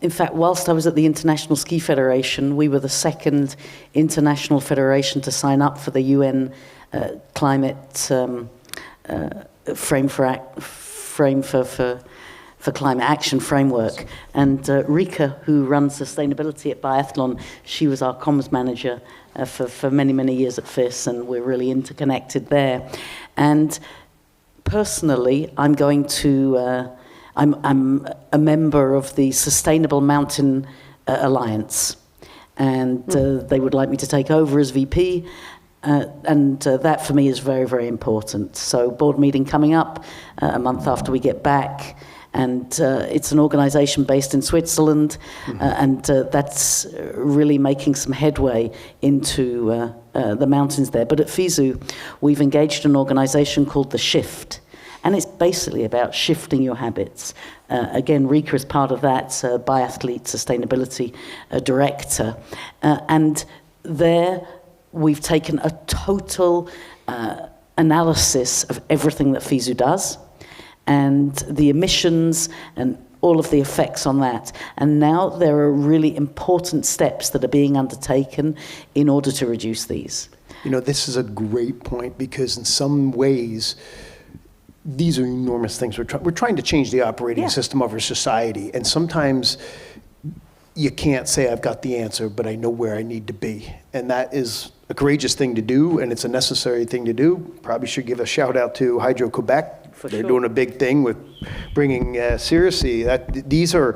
In fact, whilst I was at the International Ski Federation, we were the second international federation to sign up for the UN climate frame for climate action framework. And Richter, who runs sustainability at Biathlon, she was our comms manager for many, many years at FIS, and we're really interconnected there. And personally, I'm going to, I'm a member of the Sustainable Mountain Alliance, and they would like me to take over as VP. And that for me is very, very important. So board meeting coming up a month after we get back. And it's an organization based in Switzerland, and that's really making some headway into the mountains there. But at FISU, we've engaged an organization called The Shift, and it's basically about shifting your habits. Again, Richter is part of that, biathlete sustainability director. And there we've taken a total analysis of everything that FISU does, and the emissions and all of the effects on that. And now there are really important steps that are being undertaken in order to reduce these. You know, this is a great point, because in some ways, these are enormous things. We're trying to change the operating system of our society, and sometimes you can't say, I've got the answer, but I know where I need to be. And that is a courageous thing to do, and it's a necessary thing to do. Probably should give a shout out to Hydro-Quebec. They're doing a big thing with bringing seriously that these are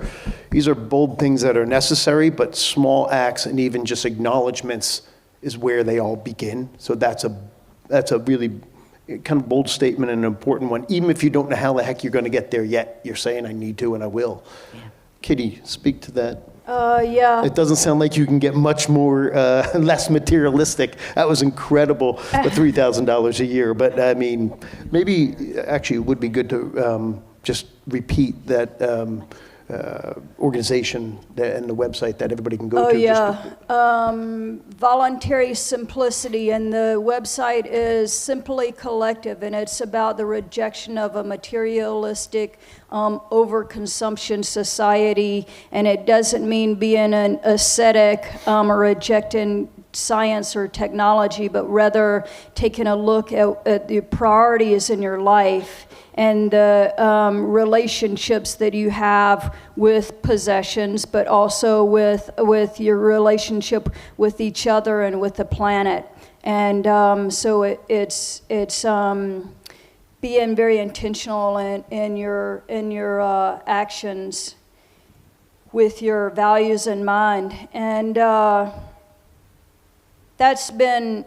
bold things that are necessary, but small acts and even just acknowledgments is where they all begin. So that's a really kind of bold statement and an important one. Even if you don't know how the heck you're going to get there yet, you're saying I need to and I will. Yeah. Kitty, speak to that. Yeah. It doesn't sound like you can get much more, less materialistic. That was incredible, the $3,000 a year. But I mean, maybe actually it would be good to just repeat that organization and the website that everybody can go to. Yeah. Voluntary Simplicity, and the website is Simply Collective, and it's about the rejection of a materialistic overconsumption society. And it doesn't mean being an ascetic or rejecting science or technology, but rather taking a look at the priorities in your life and the relationships that you have with possessions, but also with your relationship with each other and with the planet. And so it's being very intentional in your actions with your values in mind. And that's been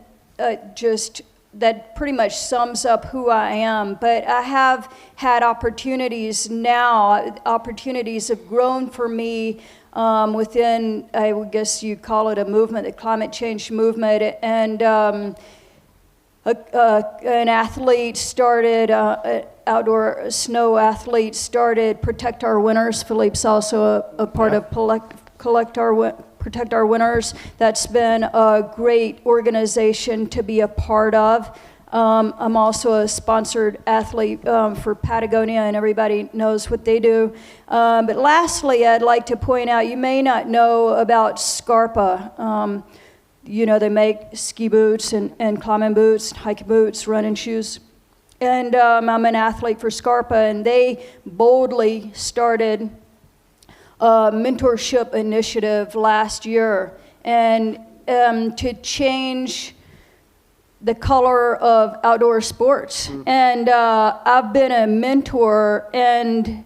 that pretty much sums up who I am. But I have had opportunities now. Opportunities have grown for me within, I would guess you call it a movement, the climate change movement. And an athlete started, outdoor snow athlete started Protect Our Winters. Philippe's also a part of Protect Our Winters. That's been a great organization to be a part of. I'm also a sponsored athlete for Patagonia, and everybody knows what they do. But lastly, I'd like to point out, you may not know about Scarpa. You know, they make ski boots and climbing boots, hiking boots, running shoes. And I'm an athlete for Scarpa, and they boldly started a mentorship initiative last year, and to change the color of outdoor sports. And I've been a mentor, and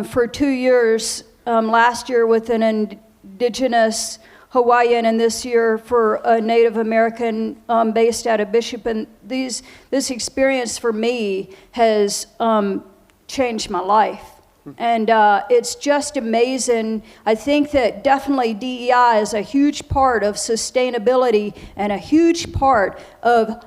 for 2 years, last year with an indigenous Hawaiian, and this year for a Native American based out of Bishop. And this experience for me has changed my life. And it's just amazing. I think that definitely DEI is a huge part of sustainability and a huge part of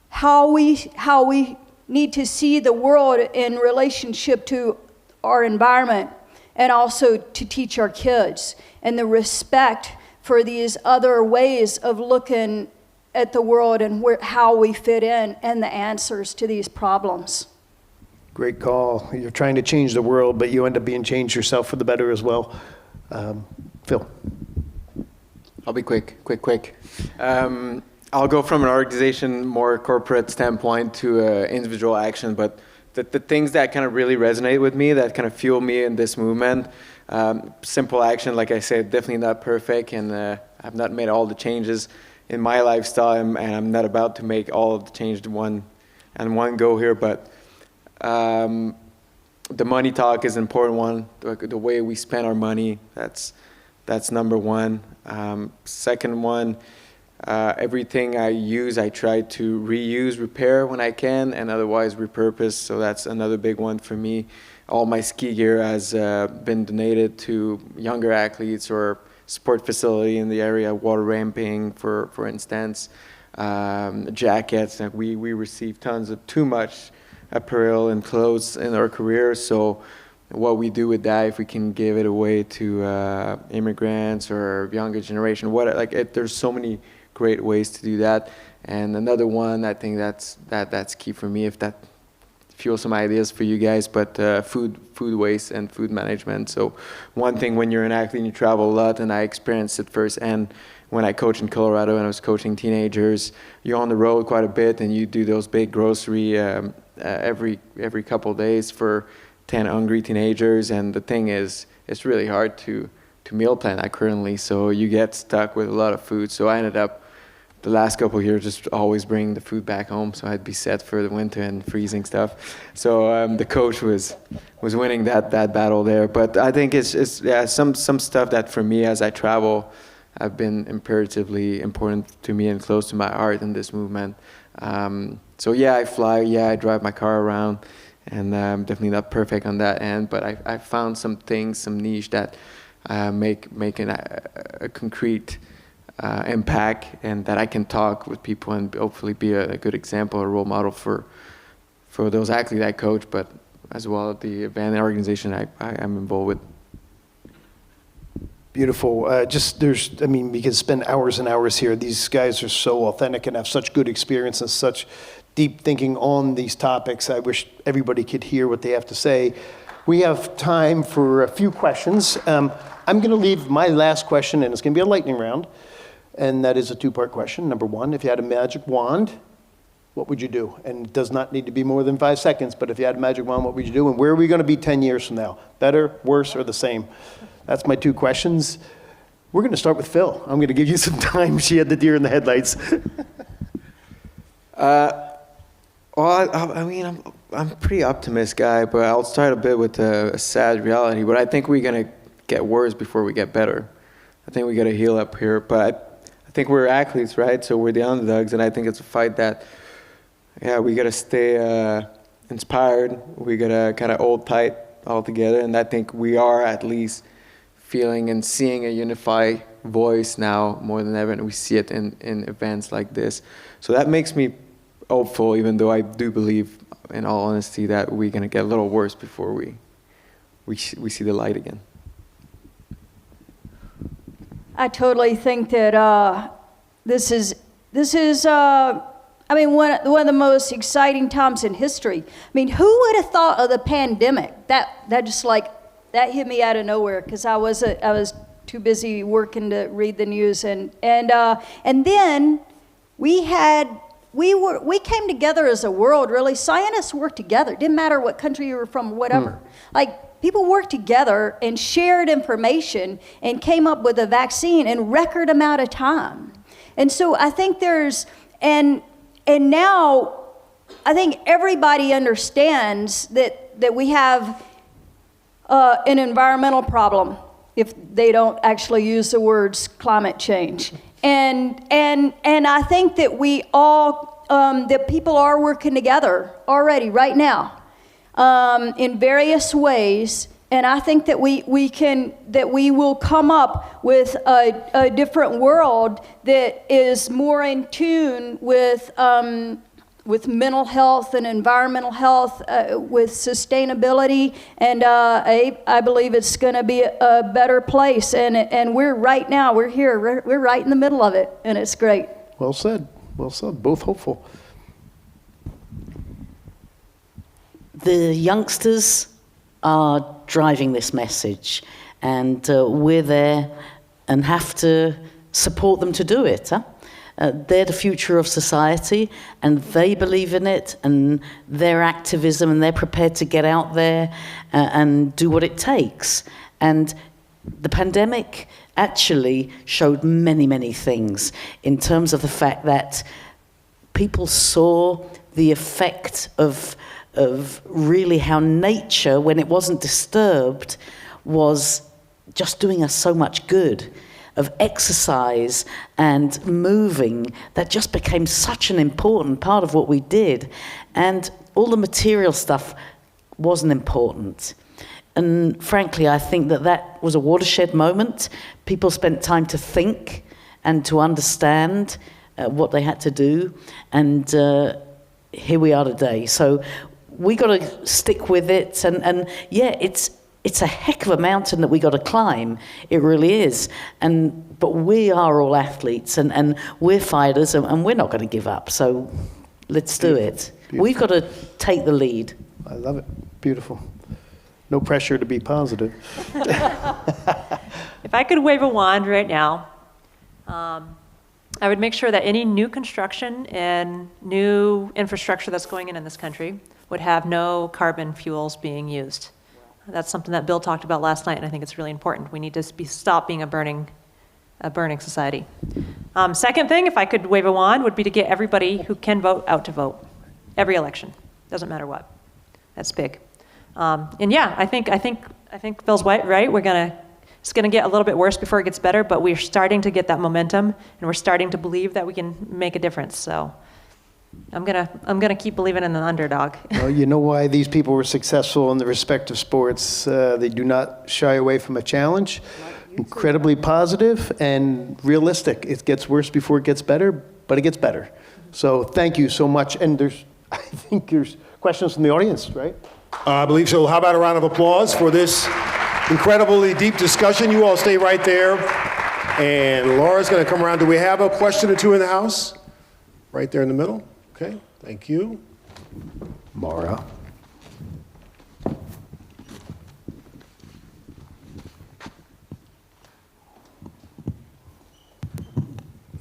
how we need to see the world in relationship to our environment, and also to teach our kids, and the respect for these other ways of looking at the world and how we fit in and the answers to these problems. Great call. You're trying to change the world, but you end up being changed yourself for the better as well. Phil. I'll be quick. I'll go from an organization, more corporate standpoint to individual action, but the things that kind of really resonate with me, that kind of fuel me in this movement, simple action, like I said, definitely not perfect, and I've not made all the changes in my lifestyle, and I'm not about to make all of the change in one go here, but the money talk is an important one. The way we spend our money, that's number one. Second one, everything I use, I try to reuse, repair when I can, and otherwise repurpose. So that's another big one for me. All my ski gear has been donated to younger athletes or sport facility in the area, water ramping, for instance, jackets. And we receive tons of too much apparel and clothes in our careers. So what we do with that, if we can give it away to immigrants or younger generation, there's so many great ways to do that. And another one, I think that's key for me, if that fuels some ideas for you guys, but food waste and food management. So one thing, when you're an athlete and you travel a lot, and I experienced it firsthand when I coached in Colorado and I was coaching teenagers, you're on the road quite a bit and you do those big grocery every couple of days for 10 hungry teenagers, and the thing is, it's really hard to meal plan that currently, so you get stuck with a lot of food. So I ended up the last couple of years just always bringing the food back home, so I'd be set for the winter and freezing stuff. So the coach was winning that battle there. But I think it's some stuff that for me as I travel have been imperatively important to me and close to my heart in this movement. So yeah, I fly, yeah, I drive my car around, and I'm definitely not perfect on that end, but I found some things, some niche that make a concrete impact, and that I can talk with people and hopefully be a good example, a role model for those athletes I coach, but as well the event organization I am involved with. Beautiful. We could spend hours and hours here. These guys are so authentic and have such good experience and such deep thinking on these topics. I wish everybody could hear what they have to say. We have time for a few questions. I'm going to leave my last question, and it's going to be a lightning round. And that is a two-part question. Number one, if you had a magic wand, what would you do? And it does not need to be more than 5 seconds, but if you had a magic wand, what would you do? And where are we going to be 10 years from now? Better, worse, or the same? That's my two questions. We're going to start with Phil. I'm going to give you some time. She had the deer in the headlights. I'm a pretty optimist guy, but I'll start a bit with a sad reality. But I think we're going to get worse before we get better. I think we got to heal up here. But I think we're athletes, right? So we're the underdogs, and I think it's a fight that, we got to stay inspired. We got to kind of hold tight all together, and I think we are at least feeling and seeing a unified voice now more than ever, and we see it in events like this. So that makes me hopeful, even though I do believe, in all honesty, that we're going to get a little worse before we see the light again. I totally think that this is one of the most exciting times in history. I mean, who would have thought of the pandemic? That hit me out of nowhere, because I was too busy working to read the news, and then we came together as a world. Really, scientists worked together. It didn't matter what country you were from, whatever. People worked together and shared information and came up with a vaccine in record amount of time. And so I think and now I think everybody understands that we have an environmental problem, if they don't actually use the words climate change. And I think that we all, that people are working together already right now in various ways And I think that we will come up with a different world that is more in tune with mental health and environmental health, with sustainability, and I believe it's going to be a better place. And we're right now, we're here, we're right in the middle of it, and it's great. Well said. Well said. Both hopeful. The youngsters are driving this message, and we're there and have to support them to do it. They're the future of society, and they believe in it, and their activism, and they're prepared to get out there and do what it takes. And the pandemic actually showed many, many things in terms of the fact that people saw the effect of really how nature, when it wasn't disturbed, was just doing us so much good, of exercise and moving, that just became such an important part of what we did. And all the material stuff wasn't important. And frankly, I think that was a watershed moment. People spent time to think and to understand what they had to do. And here we are today. So we got to stick with it, and yeah, it's a heck of a mountain that we got to climb. It really is. But we are all athletes, and we're fighters, and we're not going to give up. So let's do it. Beautiful. We've got to take the lead. I love it. Beautiful. No pressure to be positive. If I could wave a wand right now, I would make sure that any new construction and new infrastructure that's going in this country would have no carbon fuels being used. That's something that Bill talked about last night, and I think it's really important. We need to stop being a burning society. Second thing, if I could wave a wand, would be to get everybody who can vote out to vote. Every election, doesn't matter what. That's big. And yeah, I think Bill's right. It's gonna get a little bit worse before it gets better, but we're starting to get that momentum, and we're starting to believe that we can make a difference. So I'm gonna keep believing in the underdog. Well, you know why these people were successful in the respective sports? They do not shy away from a challenge. Incredibly positive and realistic. It gets worse before it gets better, but it gets better. So thank you so much. And I think there's questions from the audience, right? I believe so. How about a round of applause for this incredibly deep discussion? You all stay right there. And Laura's going to come around. Do we have a question or two in the house? Right there in the middle. Okay, thank you. Mara.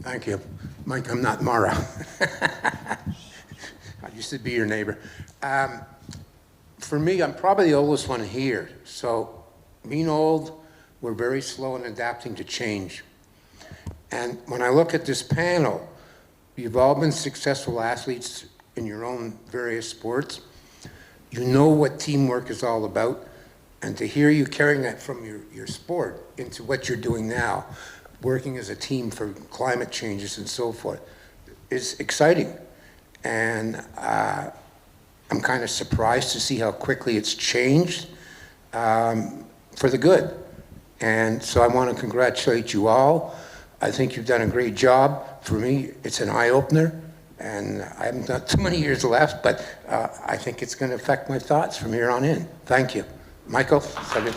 Thank you. Mike, I'm not Mara. I used to be your neighbor. For me, I'm probably the oldest one here. So being old, we're very slow in adapting to change. And when I look at this panel, you've all been successful athletes in your own various sports. You know what teamwork is all about. And to hear you carrying that from your sport into what you're doing now, working as a team for climate changes and so forth, is exciting. And I'm kind of surprised to see how quickly it's changed for the good. And so I want to congratulate you all. I think you've done a great job. For me, it's an eye-opener, and I haven't got too many years left, but I think it's going to affect my thoughts from here on in. Thank you. Michael? Second.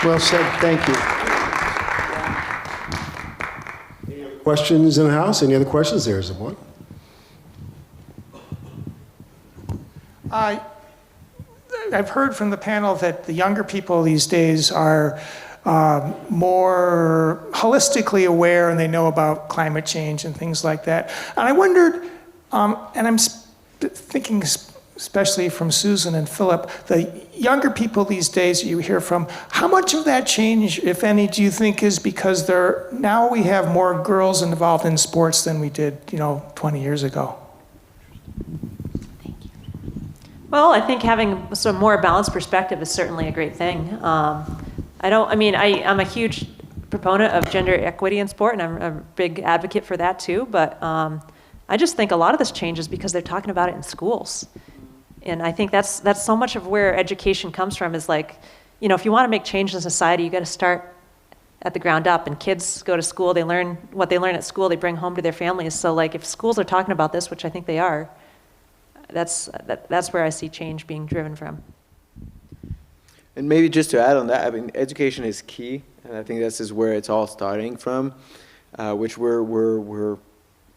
Well said. Thank you. Any other questions in the house? Any other questions? There's one. I've heard from the panel that the younger people these days are more holistically aware, and they know about climate change and things like that. And I wondered, and I'm thinking especially from Susan and Philip, the younger people these days you hear from, how much of that change, if any, do you think is because now we have more girls involved in sports than we did, 20 years ago? Well, I think having some more balanced perspective is certainly a great thing. I'm a huge proponent of gender equity in sport, and I'm a big advocate for that too, but I just think a lot of this changes because they're talking about it in schools. And I think that's so much of where education comes from, is like, you know, if you want to make change in society, you got to start at the ground up. And kids go to school, they learn what they learn at school, they bring home to their families. So like if schools are talking about this, which I think they are, that's where I see change being driven from. And maybe just to add on that, I mean, education is key, and I think this is where it's all starting from, which we're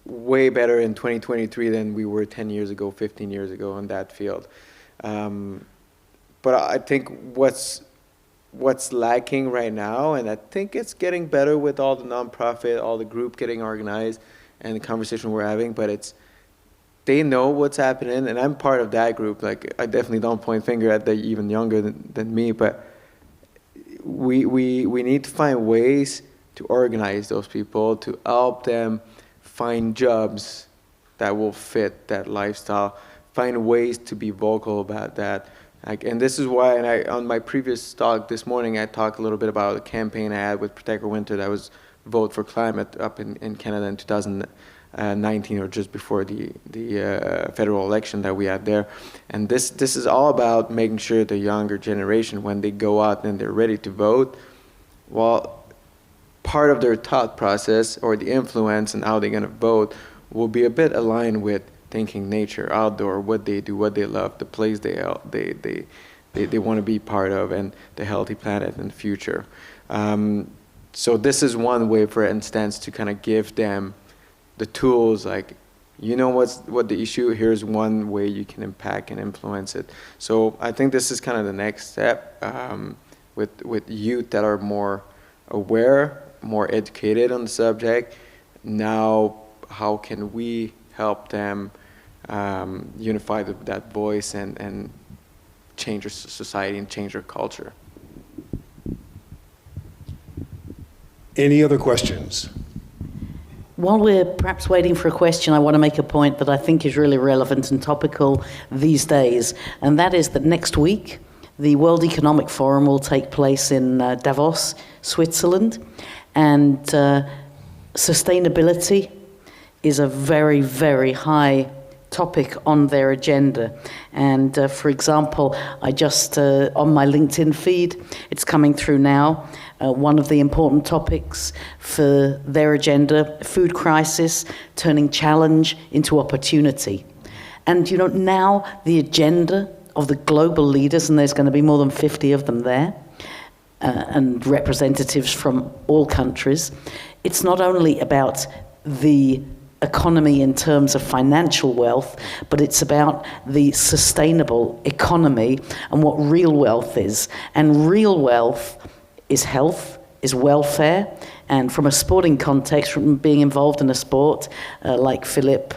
way better in 2023 than we were 10 years ago, 15 years ago in that field. But I think what's lacking right now, and I think it's getting better with all the nonprofit, all the group getting organized, and the conversation we're having, but it's, they know what's happening, and I'm part of that group. Like, I definitely don't point finger at the even younger than me, but we need to find ways to organize those people, to help them find jobs that will fit that lifestyle, find ways to be vocal about that. Like, and this is why, and on my previous talk this morning, I talked a little bit about a campaign I had with Protect Our Winter that was Vote for Climate up in Canada in 2019, or just before the federal election that we had there. And this is all about making sure the younger generation, when they go out and they're ready to vote, well, part of their thought process or the influence and how they're going to vote will be a bit aligned with thinking nature, outdoor, what they do, what they love, the place they want to be part of, and the healthy planet in the future. So this is one way, for instance, to kind of give them the tools, like, you know what the issue, here's one way you can impact and influence it. So I think this is kind of the next step with youth that are more aware, more educated on the subject. Now, how can we help them unify that voice and change our society and change our culture? Any other questions? While we're perhaps waiting for a question, I want to make a point that I think is really relevant and topical these days, and that is that next week, the World Economic Forum will take place in Davos, Switzerland, and sustainability is a very, very high topic on their agenda. And for example, I just, on my LinkedIn feed, it's coming through now, one of the important topics for their agenda, food crisis, turning challenge into opportunity. And you know, now the agenda of the global leaders, and there's going to be more than 50 of them there, and representatives from all countries, it's not only about the economy in terms of financial wealth, but it's about the sustainable economy and what real wealth is. And real wealth is health, is welfare, and from a sporting context, from being involved in a sport like Philip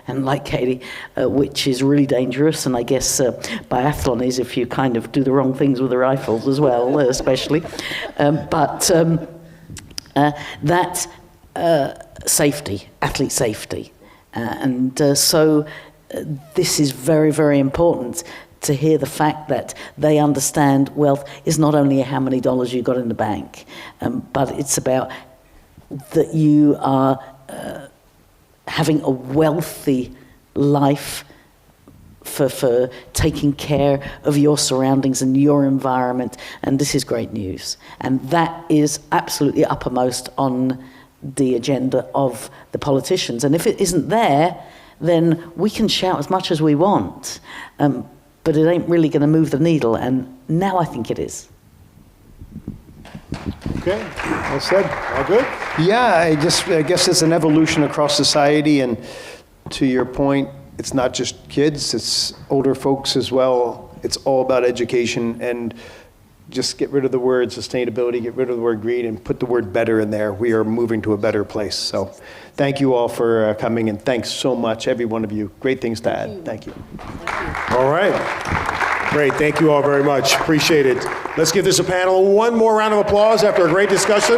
and like Katie, which is really dangerous, and I guess biathlon is if you kind of do the wrong things with the rifles as well, especially. Safety, athlete safety. So this is very, very important to hear the fact that they understand wealth is not only how many dollars you got in the bank, but it's about that you are having a wealthy life for taking care of your surroundings and your environment, and this is great news. And that is absolutely uppermost on the agenda of the politicians. And if it isn't there, then we can shout as much as we want, but it ain't really going to move the needle, and now I think it is. Okay, well said. All good? Yeah, I guess it's an evolution across society, and to your point, it's not just kids, it's older folks as well. It's all about education, and just get rid of the word sustainability, get rid of the word greed, and put the word better in there. We are moving to a better place. So thank you all for coming, and thanks so much, every one of you. Great things to add. Thank you. All right. Great. Thank you all very much. Appreciate it. Let's give this a panel one more round of applause after a great discussion.